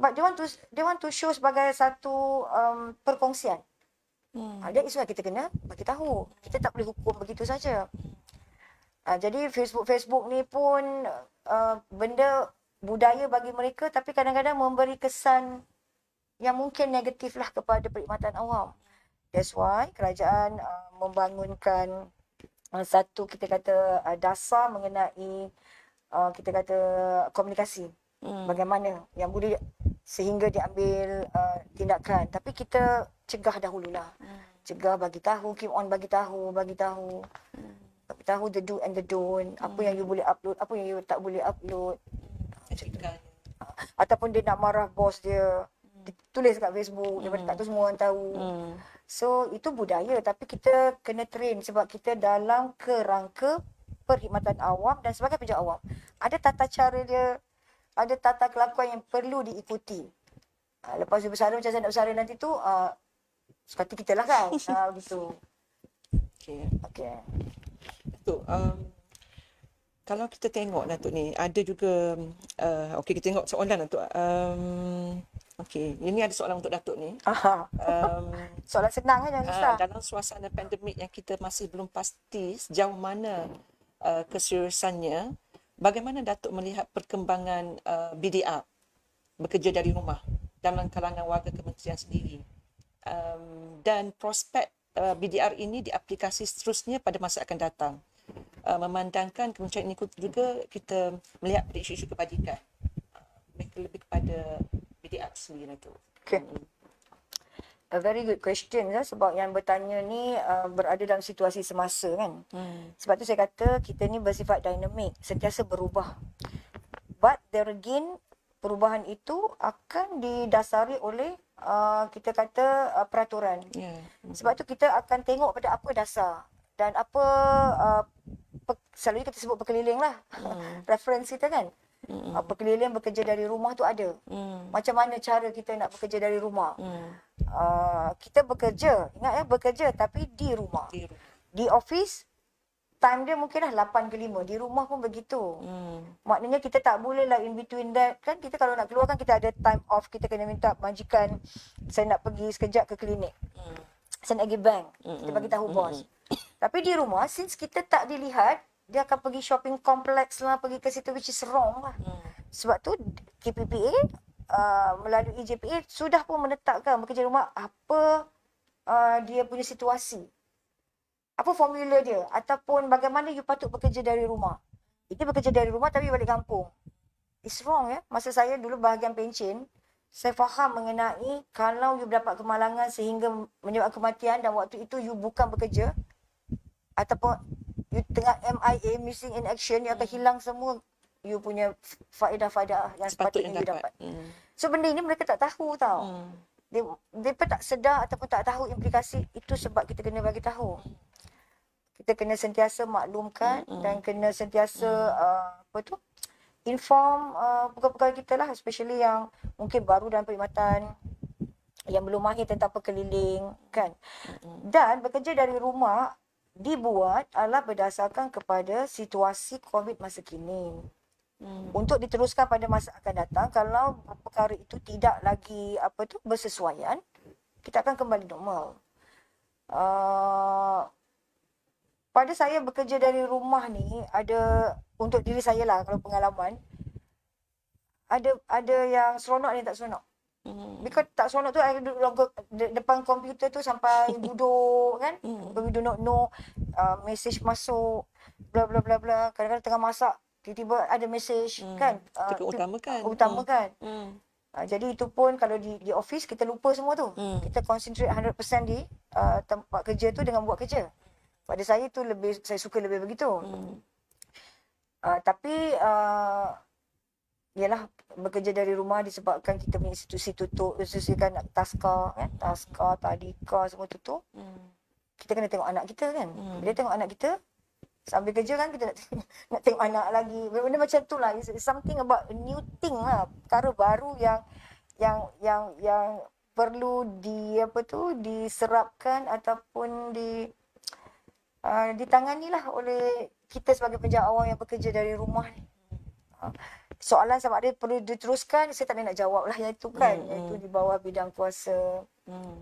But they want to show sebagai satu perkongsian. That is why kita kena bagi tahu. Kita tak boleh hukum begitu saja. Jadi Facebook ni pun benda budaya bagi mereka, tapi kadang-kadang memberi kesan yang mungkin negatif lah kepada perkhidmatan awam. That's why kerajaan membangunkan satu kita kata dasar mengenai kita kata komunikasi. Bagaimana yang boleh sehingga diambil tindakan. Tapi kita cegah dahululah. Cegah, bagi tahu, keep on bagi tahu. Bagi tahu the do and the don't. Apa yang you boleh upload, apa yang you tak boleh upload. Ataupun dia nak marah bos dia, tulis kat Facebook, daripada tak tu semua orang tahu. So itu budaya, tapi kita kena train sebab kita dalam kerangka perkhidmatan awam dan sebagai pejabat awam. Ada tata cara dia, ada tata kelakuan yang perlu diikuti. Lepas dia bersara macam saya nak bersara nanti tu, sekati kita lah kan. Begitu. Okay. Datuk, kalau kita tengok Datuk ni, ada juga, kita tengok soalan Datuk. Ini ada soalan untuk Datuk ni. Soalan senang kan, jangan susah. Dalam suasana pandemik yang kita masih belum pasti sejauh mana keseriusannya, bagaimana Datuk melihat perkembangan BDR, bekerja dari rumah, dalam kalangan warga kementerian sendiri, dan prospek BDR ini diaplikasi seterusnya pada masa akan datang. Memandangkan kemunculan ini juga kita melihat pada isu-isu kebajikan. Mereka lebih kepada BDR sendiri tu. Okay. A very good question lah, sebab yang bertanya ni berada dalam situasi semasa kan. Sebab tu saya kata kita ni bersifat dinamik, sentiasa berubah. But there again, perubahan itu akan didasari oleh kita kata peraturan. Yeah. Sebab tu kita akan tengok pada apa dasar dan apa selalunya kita sebut berkeliling lah. Reference kita kan. Berkeliling bekerja dari rumah tu ada. Macam mana cara kita nak bekerja dari rumah? Kita bekerja, ingat ya, bekerja tapi di rumah. Di office, time dia mungkin dah 8 ke 5. Di rumah pun begitu. Maknanya kita tak boleh lah in between that. Kan kita kalau nak keluar kan kita ada time off. Kita kena minta majikan, saya nak pergi sekejap ke klinik. Saya nak pergi bank. Kita bagi tahu bos. Tapi di rumah, since kita tak dilihat, dia akan pergi shopping complex lah, pergi ke situ, which is wrong lah. Sebab tu KPPA melalui JPA sudah pun menetapkan bekerja rumah apa dia punya situasi. Apa formula dia ataupun bagaimana you patut bekerja dari rumah. Itu bekerja dari rumah tapi balik kampung. It's wrong ya. Masa saya dulu bahagian pencen, saya faham mengenai kalau you dapat kemalangan sehingga menyebabkan kematian dan waktu itu you bukan bekerja ataupun you tengah MIA, missing in action, you akan hilang semua you punya faedah-faedah yang sepatutnya you dapat. So benda ini mereka tak tahu tau. Mereka tak sedar ataupun tak tahu implikasi itu, sebab kita kena bagi tahu. Kita kena sentiasa maklumkan dan kena sentiasa inform pegawai-pegawai kita lah, especially yang mungkin baru dalam perkhidmatan, yang belum mahir tentang perkeliling kan. Dan bekerja dari rumah dibuat adalah berdasarkan kepada situasi COVID masa kini. Untuk diteruskan pada masa akan datang, kalau perkara itu tidak lagi bersesuaian, kita akan kembali normal. Pada saya bekerja dari rumah ni ada untuk diri saya lah, kalau pengalaman ada yang seronok dan tak seronok. Because tak seronok tu I duduk depan komputer tu sampai duduk kan. We do not know message masuk bla bla bla bla. Kadang-kadang tengah masak tiba-tiba ada message kan. Kita utamakan. Jadi itu pun kalau di office kita lupa semua tu. Kita concentrate 100% di tempat kerja tu dengan buat kerja. Pada saya tu saya suka lebih begitu. Tapi ialah bekerja dari rumah disebabkan kita punya institusi tutup, institusi kan taska kan, tadika semua tutup. Kita kena tengok anak kita kan. Bila tengok anak kita sambil kerja kan, kita nak tengok anak lagi. Benda macam tu lah. It's something about a new thing lah. Perkara baru yang perlu diserapkan ataupun ditangani lah oleh kita sebagai penjawat awam yang bekerja dari rumah ni. Soalan sama ada perlu diteruskan, saya tak nak jawab lah yang itu kan. Iaitu di bawah bidang kuasa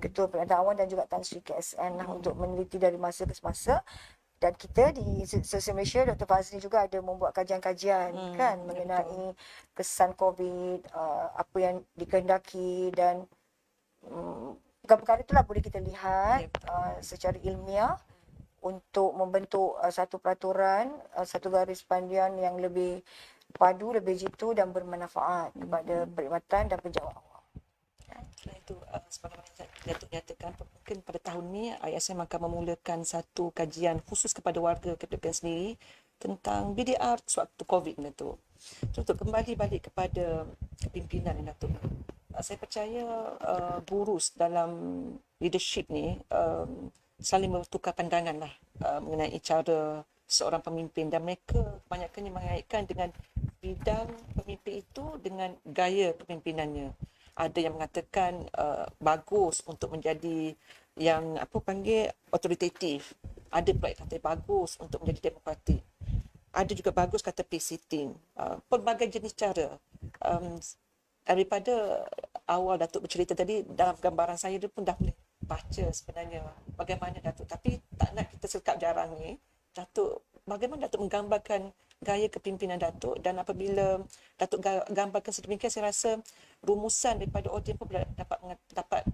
Ketua Perkhidmatan Awam dan juga Tan Sri KSN lah untuk meneliti dari masa ke semasa. Dan kita di Sosial Malaysia, Dr. Fazli juga ada membuat kajian-kajian kan mengenai kesan COVID, apa yang dikehendaki dan perkara-perkara itulah boleh kita lihat secara ilmiah untuk membentuk satu peraturan, satu garis panduan yang lebih padu, lebih jitu dan bermanfaat kepada perkhidmatan dan penjawat awam. Selain itu, sebagaimana Datuk nyatakan, mungkin pada tahun ini ISM akan memulakan satu kajian khusus kepada warga KPPN sendiri tentang BDR sewaktu COVID, Datuk. Untuk kembali balik kepada kepimpinan, Datuk. Saya percaya gurus dalam leadership ni saling bertukar pandangan lah mengenai cara seorang pemimpin, dan mereka kebanyakannya mengaitkan dengan bidang pemimpin itu dengan gaya kepimimpinannya. Ada yang mengatakan bagus untuk menjadi yang autoritatif. Ada pula yang kata bagus untuk menjadi demokratik. Ada juga bagus kata peace sitting. Pelbagai jenis cara. Daripada awal Datuk bercerita tadi, dalam gambaran saya dia pun dah boleh baca sebenarnya bagaimana Datuk. Tapi tak nak kita sekap jarang ni, Datuk, bagaimana Datuk menggambarkan gaya kepimpinan Datuk, dan apabila Datuk gambarkan sedemikian, saya rasa rumusan daripada audiens pun dapat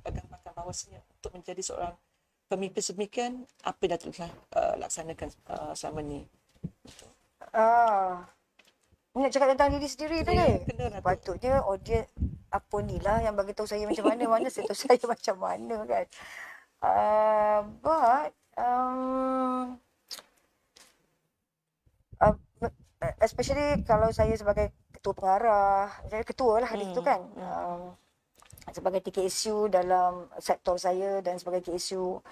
gambarkan bahawasanya untuk menjadi seorang pemimpin sedemikian, apa yang Datuk telah laksanakan selama ni? Ah, Nak cakap tentang diri sendiri tu Ya, ni. kena lah tu. Patutnya audience apa ni lah yang bagi tahu saya macam mana. Mana saya tahu saya macam mana kan. But uh, especially kalau saya sebagai ketua pengarah, saya ketua lah di situ kan. Sebagai TKSU dalam sektor saya dan sebagai TKSU,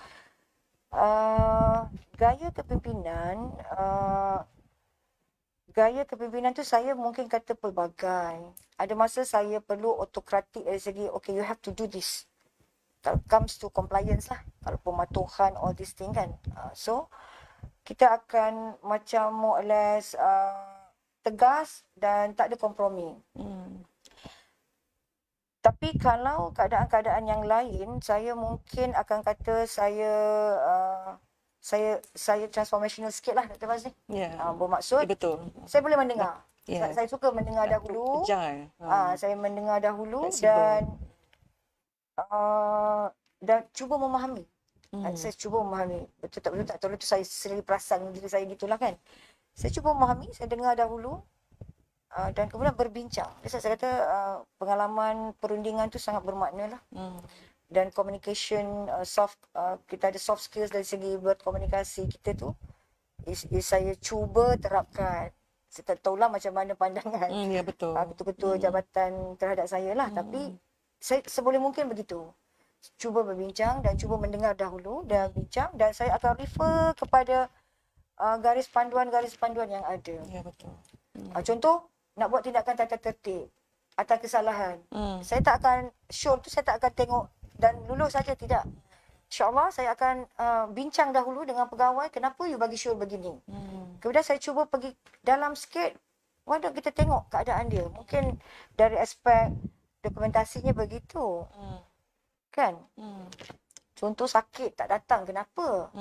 gaya kepimpinan tu saya mungkin kata pelbagai. Ada masa saya perlu autokratik dari segi, okay, you have to do this. Kalau comes to compliance lah, kalau pematuhan, all this thing kan. So, kita akan macam more or less tegas dan tak ada kompromi. Tapi kalau keadaan-keadaan yang lain, saya mungkin akan kata saya transformational sikit lah Dr. Fazli. Bermaksud, Betul. saya boleh mendengar. Ya. Saya suka mendengar dahulu. Kejar. Saya mendengar dahulu Flexible. dan cuba memahami. Saya cuba memahami. Betul tak betul tu saya sendiri perasan diri saya gitulah kan. Saya cuba memahami, saya dengar dahulu. Dan kemudian berbincang. Saya kata pengalaman perundingan tu sangat bermakna lah. Dan communication, kita ada soft skills dari segi berkomunikasi kita tu. Saya cuba terapkan. Saya tak tahulah macam mana pandangan Ya, betul. ketua-ketua jabatan terhadap saya lah. Tapi saya seboleh mungkin begitu. Cuba berbincang dan cuba mendengar dahulu dan bincang. Dan saya akan refer kepada garis panduan yang ada. Ya, betul. Contoh, nak buat tindakan tata tertib atas kesalahan. Saya tak akan, show tu saya tak akan tengok dan lulus saja, tidak. InsyaAllah saya akan bincang dahulu dengan pegawai, kenapa you bagi show begini. Kemudian saya cuba pergi dalam sikit, why don't kita tengok keadaan dia. Mungkin dari aspek dokumentasinya begitu. Kan? Contoh sakit tak datang, kenapa?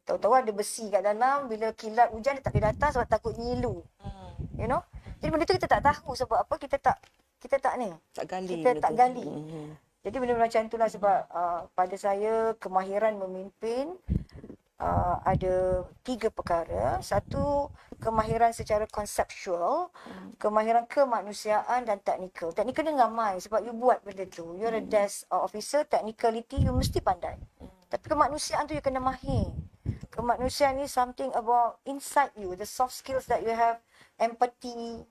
Tahu-tahu ada besi kat dalam, bila kilat hujan dia tak boleh datang sebab takut nyilu. You know? Jadi benda tu kita tak tahu sebab apa, kita tak ni. Tak gali. Kita tak gali. Jadi benda-benda macam itulah sebab pada saya kemahiran memimpin ada 3 perkara. Satu, kemahiran secara konseptual, kemahiran kemanusiaan dan teknikal. Teknikal ni ramai sebab you buat benda tu. You're a desk officer, technicality you mesti pandai. Tapi kemanusiaan tu you kena mahir. Kemanusiaan ni something about inside you, the soft skills that you have, empathy,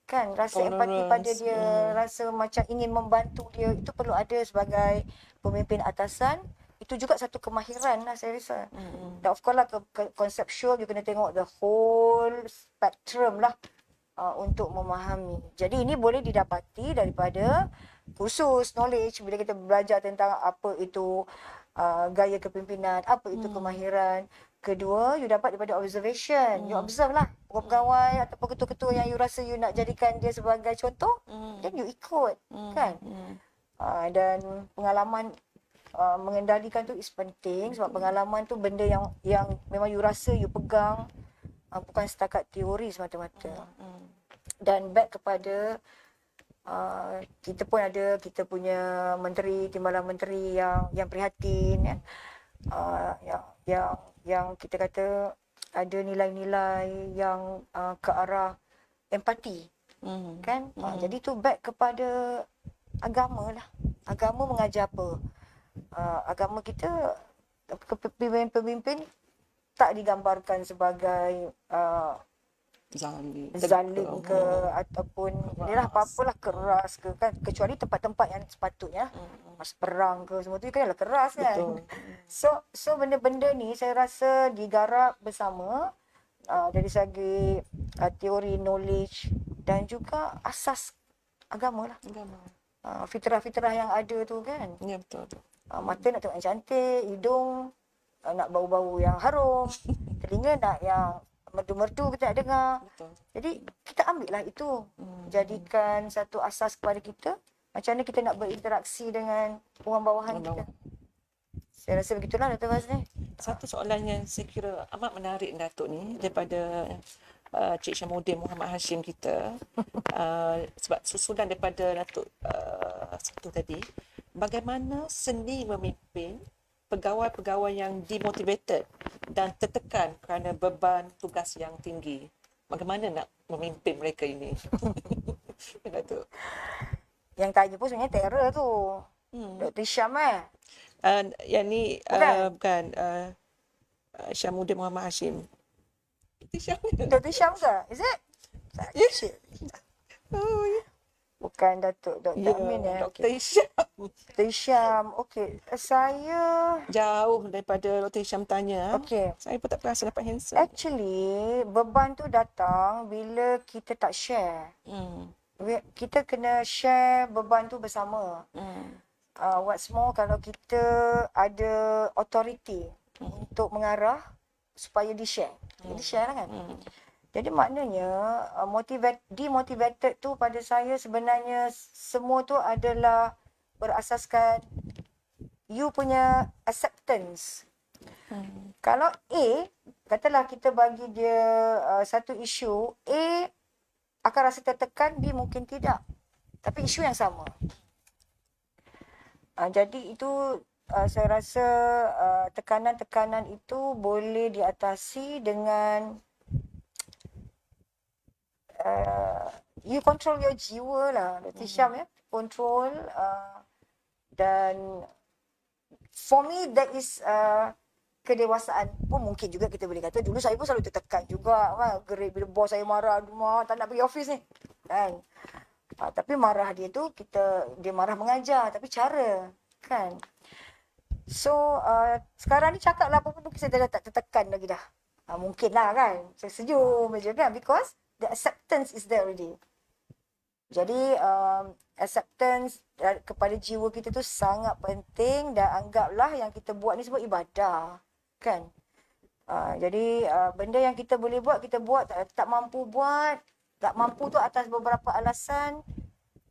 kan, rasa empati pada dia, rasa macam ingin membantu dia, itu perlu ada sebagai pemimpin atasan. Itu juga satu kemahiran lah saya rasa. Dan of course lah conceptual, you kena tengok the whole spectrum lah untuk memahami. Jadi ini boleh didapati daripada kursus, knowledge, bila kita belajar tentang apa itu gaya kepimpinan, apa itu kemahiran. Kedua, you dapat daripada observation. You observe lah pegawai ataupun ketua-ketua yang you rasa you nak jadikan dia sebagai contoh, then you ikut, kan? Dan pengalaman mengendalikan tu is penting sebab pengalaman tu benda yang memang you rasa you pegang, bukan setakat teori semata-mata. Dan back kepada kita pun ada, kita punya menteri, timbalan menteri yang prihatin, kan? Yang kita kata ada nilai-nilai yang ke arah empati, kan? Jadi tu back kepada agama lah. Agama mengajar apa? Agama kita, pemimpin tak digambarkan sebagai zalim ke ataupun inilah apa-apalah keras ke, kan, kecuali tempat-tempat yang sepatutnya mas perang ke semua tu kan keras kan. So benda-benda ni saya rasa digarap bersama dari segi teori, knowledge dan juga asas agama lah. Fitrah-fitrah yang ada tu kan. Ya, betul. Mata nak tengok yang cantik, hidung nak bau-bau yang harum, telinga nak yang merdu-merdu kita nak dengar. Betul. Jadi kita ambil lah itu, jadikan satu asas kepada kita macam mana kita nak berinteraksi dengan orang bawahan kita. Saya rasa begitulah Dr. Fazli. Satu soalan yang saya kira amat menarik Datuk ni daripada Cik Syamuddin Muhammad Hashim kita, sebab susulan daripada Datuk satu tadi, bagaimana seni memimpin pegawai-pegawai yang demotivated dan tertekan kerana beban tugas yang tinggi. Bagaimana nak memimpin mereka ini? Datuk. Yang tanya pun sebenarnya terror tu. Dr. Syam Yang ni Bukan? bukan Syamuddin Muhammad Hashim. Itu Syam. Dr. Syam ke? Is it? Tak Ya. shit. Oh, ya. Bukan Datuk Dr. Ya, Amin Dr. Okay. Syam. Dr. Syam. Okay. Saya Jauh daripada Dr. Syam tanya. Okay. Saya pun tak perasan dapat handsome. Actually, beban tu datang bila kita tak share. Kita kena share beban tu bersama. What's more, kalau kita ada authority untuk mengarah supaya di-share. Di-share lah kan. Jadi maknanya demotivated tu pada saya sebenarnya semua tu adalah berasaskan you punya acceptance. Kalau A, katalah kita bagi dia satu isu, A akan rasa tertekan, B mungkin tidak. Tapi isu yang sama. Jadi itu saya rasa tekanan-tekanan itu boleh diatasi dengan you control your jiwa lah, Dr. Syam ya. Control dan for me that is kedewasaan pun mungkin juga kita boleh kata. Dulu saya pun selalu tertekan juga kan. Gerik bila bos saya marah, tak nak pergi office ni. Kan? Tapi marah dia tu dia marah mengajar tapi cara kan. So sekarang ni cakap lah apa pun mungkin saya dah tak tertekan lagi dah. Mungkin lah kan. Saya senyum je kan because the acceptance is there already. Jadi acceptance kepada jiwa kita tu sangat penting dan anggaplah yang kita buat ni semua ibadah kan. Jadi benda yang kita boleh buat kita buat, tak mampu buat, tak mampu tu atas beberapa alasan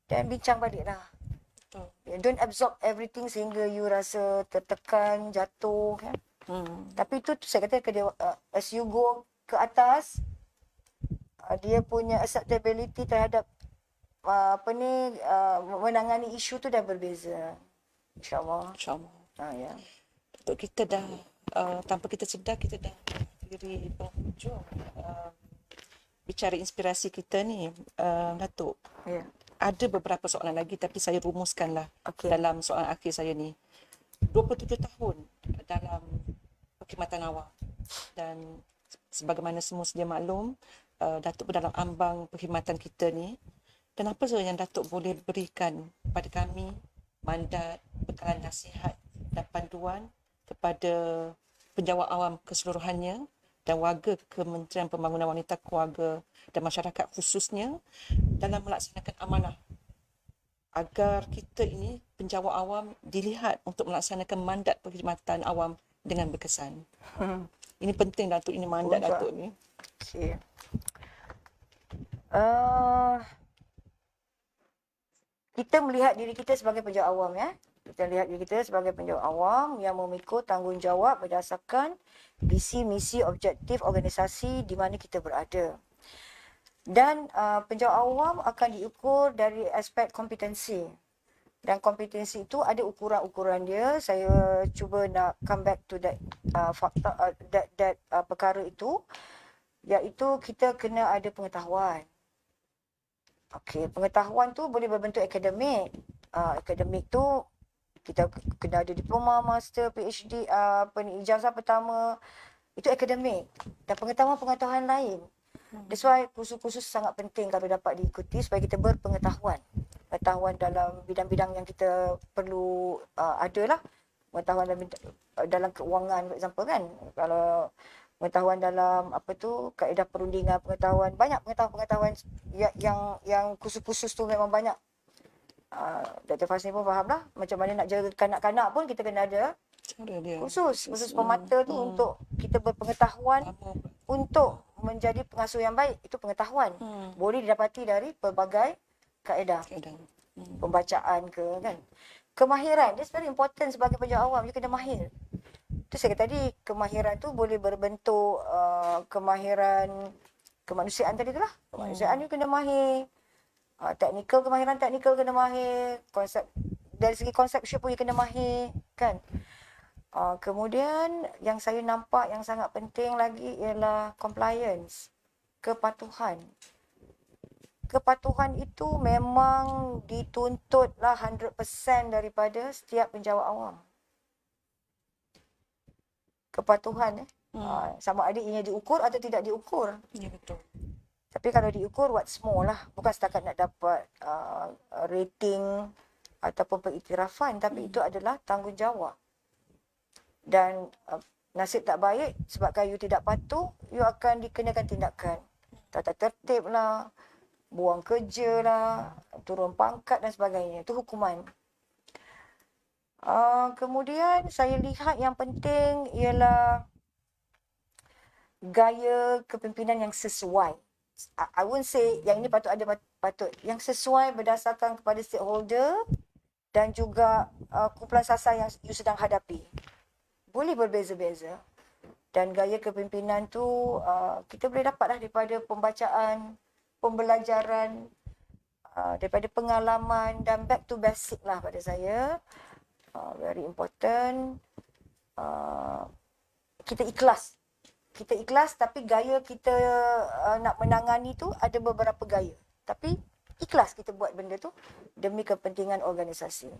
dan bincang balik lah. Don't absorb everything sehingga you rasa tertekan, jatuh kan. Tapi tu saya kata as you go ke atas dia punya acceptability terhadap menangani isu tu dah berbeza. InsyaAllah. InsyaAllah. Ya. Untuk kita dah tanpa kita sedar kita dah diri penghujung bicara inspirasi kita ni, Datuk. Ya. Ada beberapa soalan lagi tapi saya rumuskanlah dalam soalan akhir saya ni. 27 tahun dalam perkhidmatan awam dan sebagaimana semua sedia maklum, Datuk berdalam ambang perkhidmatan kita ni. Dan apa sahaja yang Datuk boleh berikan kepada kami, mandat, bekalan nasihat dan panduan kepada penjawat awam keseluruhannya dan warga Kementerian Pembangunan Wanita, Keluarga dan Masyarakat khususnya dalam melaksanakan amanah agar kita ini penjawat awam dilihat untuk melaksanakan mandat perkhidmatan awam dengan berkesan. Ini penting Datuk, ini mandat Datuk ni. Okay. Kita melihat diri kita sebagai penjawat awam ya. Kita lihat diri kita sebagai penjawat awam yang memikul tanggungjawab berdasarkan visi, misi, objektif organisasi di mana kita berada. Dan penjawat awam akan diukur dari aspek kompetensi. Dan kompetensi itu ada ukuran-ukuran dia. Saya cuba nak come back to that perkara itu, iaitu kita kena ada pengetahuan. Okey, pengetahuan tu boleh berbentuk akademik. Akademik tu kita kena ada diploma, master, PhD, ijazah pertama. Itu akademik. Dan pengetahuan-pengetahuan lain. That's why kursus-kursus sangat penting kalau dapat diikuti supaya kita berpengetahuan. Pengetahuan dalam bidang-bidang yang kita perlu ada lah. Pengetahuan dalam keuangan, for example kan. Kalau pengetahuan dalam kaedah perundingan, banyak pengetahuan yang kursus-kursus tu memang banyak. Dr. Fasni pun faham lah macam mana nak jaga kanak-kanak pun kita kena ada kursus pemata tu untuk kita berpengetahuan untuk menjadi pengasuh yang baik. Itu pengetahuan boleh didapati dari pelbagai kaedah pembacaan ke kan. Kemahiran, that's very important sebagai penjawat awam, you kena mahir. Itu saya kata tadi, kemahiran tu boleh berbentuk kemahiran kemanusiaan tadi tu lah. Kemanusiaan you kena mahir. Kemahiran teknikal kena mahir. Dari segi konsepsi pun you kena mahir kan. Kemudian yang saya nampak yang sangat penting lagi ialah compliance, kepatuhan. Kepatuhan itu memang dituntutlah 100% daripada setiap penjawat awam. Kepatuhan sama ada ianya diukur atau tidak diukur. Ya, betul. Tapi kalau diukur what's more lah, bukan setakat nak dapat rating ataupun pengiktirafan, tapi itu adalah tanggungjawab. Dan nasib tak baik sebabkan you tidak patuh, you akan dikenakan tindakan. Tata tertib lah, buang kerja lah, turun pangkat dan sebagainya. Itu hukuman. Kemudian saya lihat yang penting ialah gaya kepimpinan yang sesuai. I won't say yang ini patut ada patut. Yang sesuai berdasarkan kepada stakeholder dan juga kumpulan sasar yang you sedang hadapi. Boleh berbeza-beza. Dan gaya kepimpinan tu kita boleh dapatlah daripada pembacaan, pembelajaran, daripada pengalaman dan back to basic lah pada saya. Very important. Kita ikhlas. Kita ikhlas tapi gaya kita nak menangani tu ada beberapa gaya. Tapi ikhlas kita buat benda tu demi kepentingan organisasi.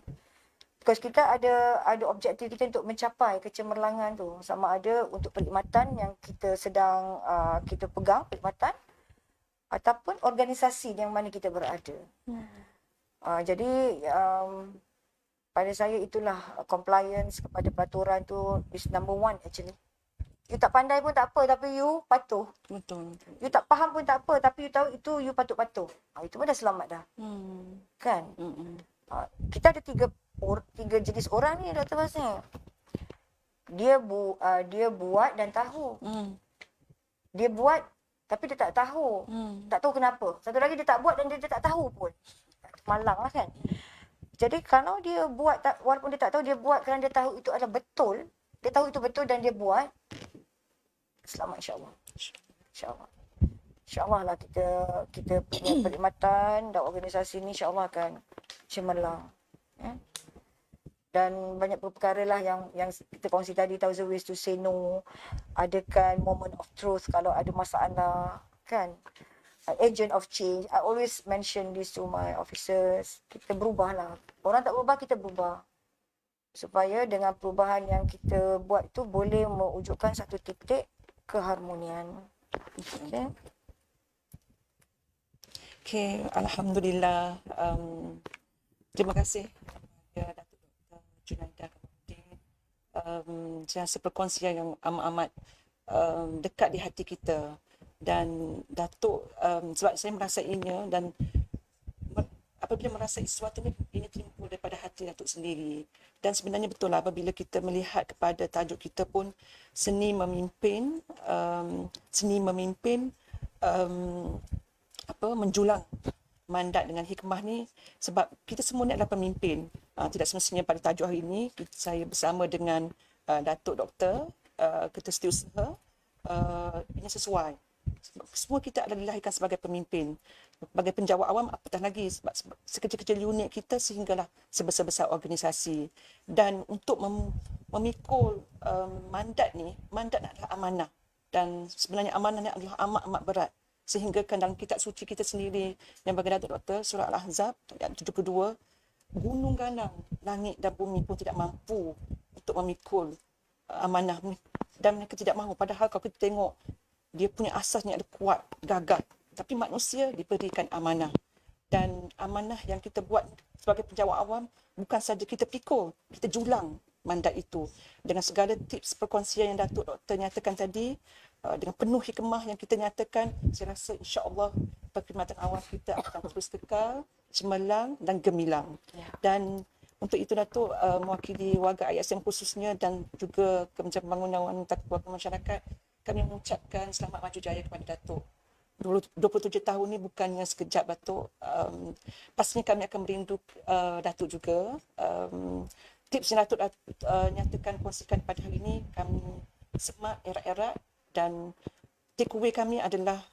Because kita ada objektif kita untuk mencapai kecemerlangan tu. Sama ada untuk perkhidmatan yang kita sedang kita pegang, perkhidmatan, ataupun organisasi yang mana kita berada. Jadi pada saya itulah compliance kepada peraturan tu is number one actually. You tak pandai pun tak apa tapi you patuh. Betul. You tak faham pun tak apa tapi you tahu itu you patut patuh. Itu pun dah selamat dah. Kan? Kita ada tiga jenis orang ni Dr. Basir. Dia buat dan tahu. Dia buat tapi dia tak tahu. Tak tahu kenapa. Satu lagi dia tak buat dan dia tak tahu pun. Malang lah kan. Jadi kalau dia buat walaupun dia tak tahu, dia buat kerana dia tahu itu adalah betul. Dia tahu itu betul dan dia buat. Selamat insya-Allah. Insya-Allah. InsyaAllah lah kita punya perkhidmatan dan organisasi ni insyaAllah akan cemerlang. Dan banyak perkara lah yang kita kongsi tadi, 1000 ways to say no. Adakan moment of truth kalau ada masalah, kan? Agent of change. I always mention this to my officers. Kita berubah lah. Orang tak berubah, kita berubah. Supaya dengan perubahan yang kita buat itu boleh mewujudkan satu titik keharmonian. Okay. Okay, Alhamdulillah. Terima kasih kepada Datuk Dr. Junaidah Kamaluddin. Jasa perkongsian yang amat dekat di hati kita. Dan Datuk, sebab saya merasainya dan apabila merasai sesuatu ini timbul daripada hati Datuk sendiri. Dan sebenarnya betul lah apabila kita melihat kepada tajuk kita pun seni memimpin, menjulang mandat dengan hikmah ni, sebab kita semua ni adalah pemimpin. Tidak semestinya pada tajuk hari ini saya bersama dengan Datuk Doktor Ketua Setiausaha ini sesuai. Semua kita adalah dilahirkan sebagai pemimpin, sebagai penjawat awam, apatah lagi sebab sekecil-kecil unit kita sehinggalah sebesar-besar organisasi. Dan untuk memikul mandat ni, mandat adalah amanah, dan sebenarnya amanah ni adalah amat-amat berat, sehingga kan dalam kitab suci kita sendiri yang bagi Datuk Doktor, surah Al-Ahzab ayat 72, gunung ganang, langit dan bumi pun tidak mampu untuk memikul amanah, dan mereka tidak mahu. Padahal kalau kita tengok dia punya asasnya ada kuat, gagah. Tapi manusia diberikan amanah. Dan amanah yang kita buat sebagai penjawat awam, bukan saja kita pikul, kita julang mandat itu. Dengan segala tips perkongsian yang Datuk Doktor nyatakan tadi, dengan penuh hikmah yang kita nyatakan, saya rasa insya-Allah perkhidmatan awam kita akan terus kekal, cemerlang dan gemilang. Dan untuk itu Datuk, mewakili warga ISM khususnya dan juga Kementerian Pembangunan Wanita Keluarga Masyarakat, kami mengucapkan selamat maju jaya kepada Datuk. 27 tahun ni bukannya sekejap Datuk. Pastinya kami akan merindu Datuk juga. Tips yang Datuk nyatakan, kongsikan pada hari ini, kami semak erat-erat, dan takeaway kami adalah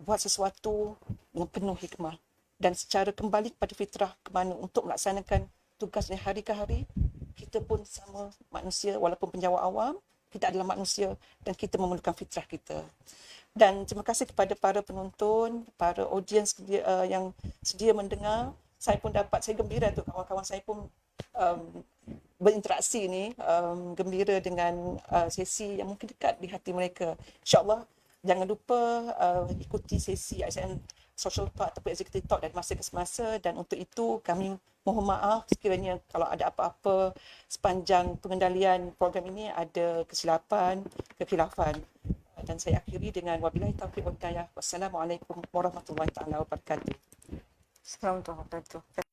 buat sesuatu dengan penuh hikmah dan secara kembali kepada fitrah, ke mana untuk melaksanakan tugas hari ke hari kita pun sama manusia, walaupun penjawat awam, kita adalah manusia dan kita memerlukan fitrah kita. Dan terima kasih kepada para penonton, para audiens yang sedia mendengar. Saya gembira tu kawan-kawan saya pun berinteraksi ni, gembira dengan sesi yang mungkin dekat di hati mereka. InsyaAllah jangan lupa ikuti sesi ISN Social Talk ataupun Executive Talk dari masa ke semasa, dan untuk itu kami mohon maaf sekiranya kalau ada apa-apa sepanjang pengendalian program ini ada kesilapan, kekhilafan. Dan saya akhiri dengan wabillahi taufiq wal hidayah. Wassalamualaikum warahmatullahi taala wabarakatuh. Assalamualaikum warahmatullahi wabarakatuh.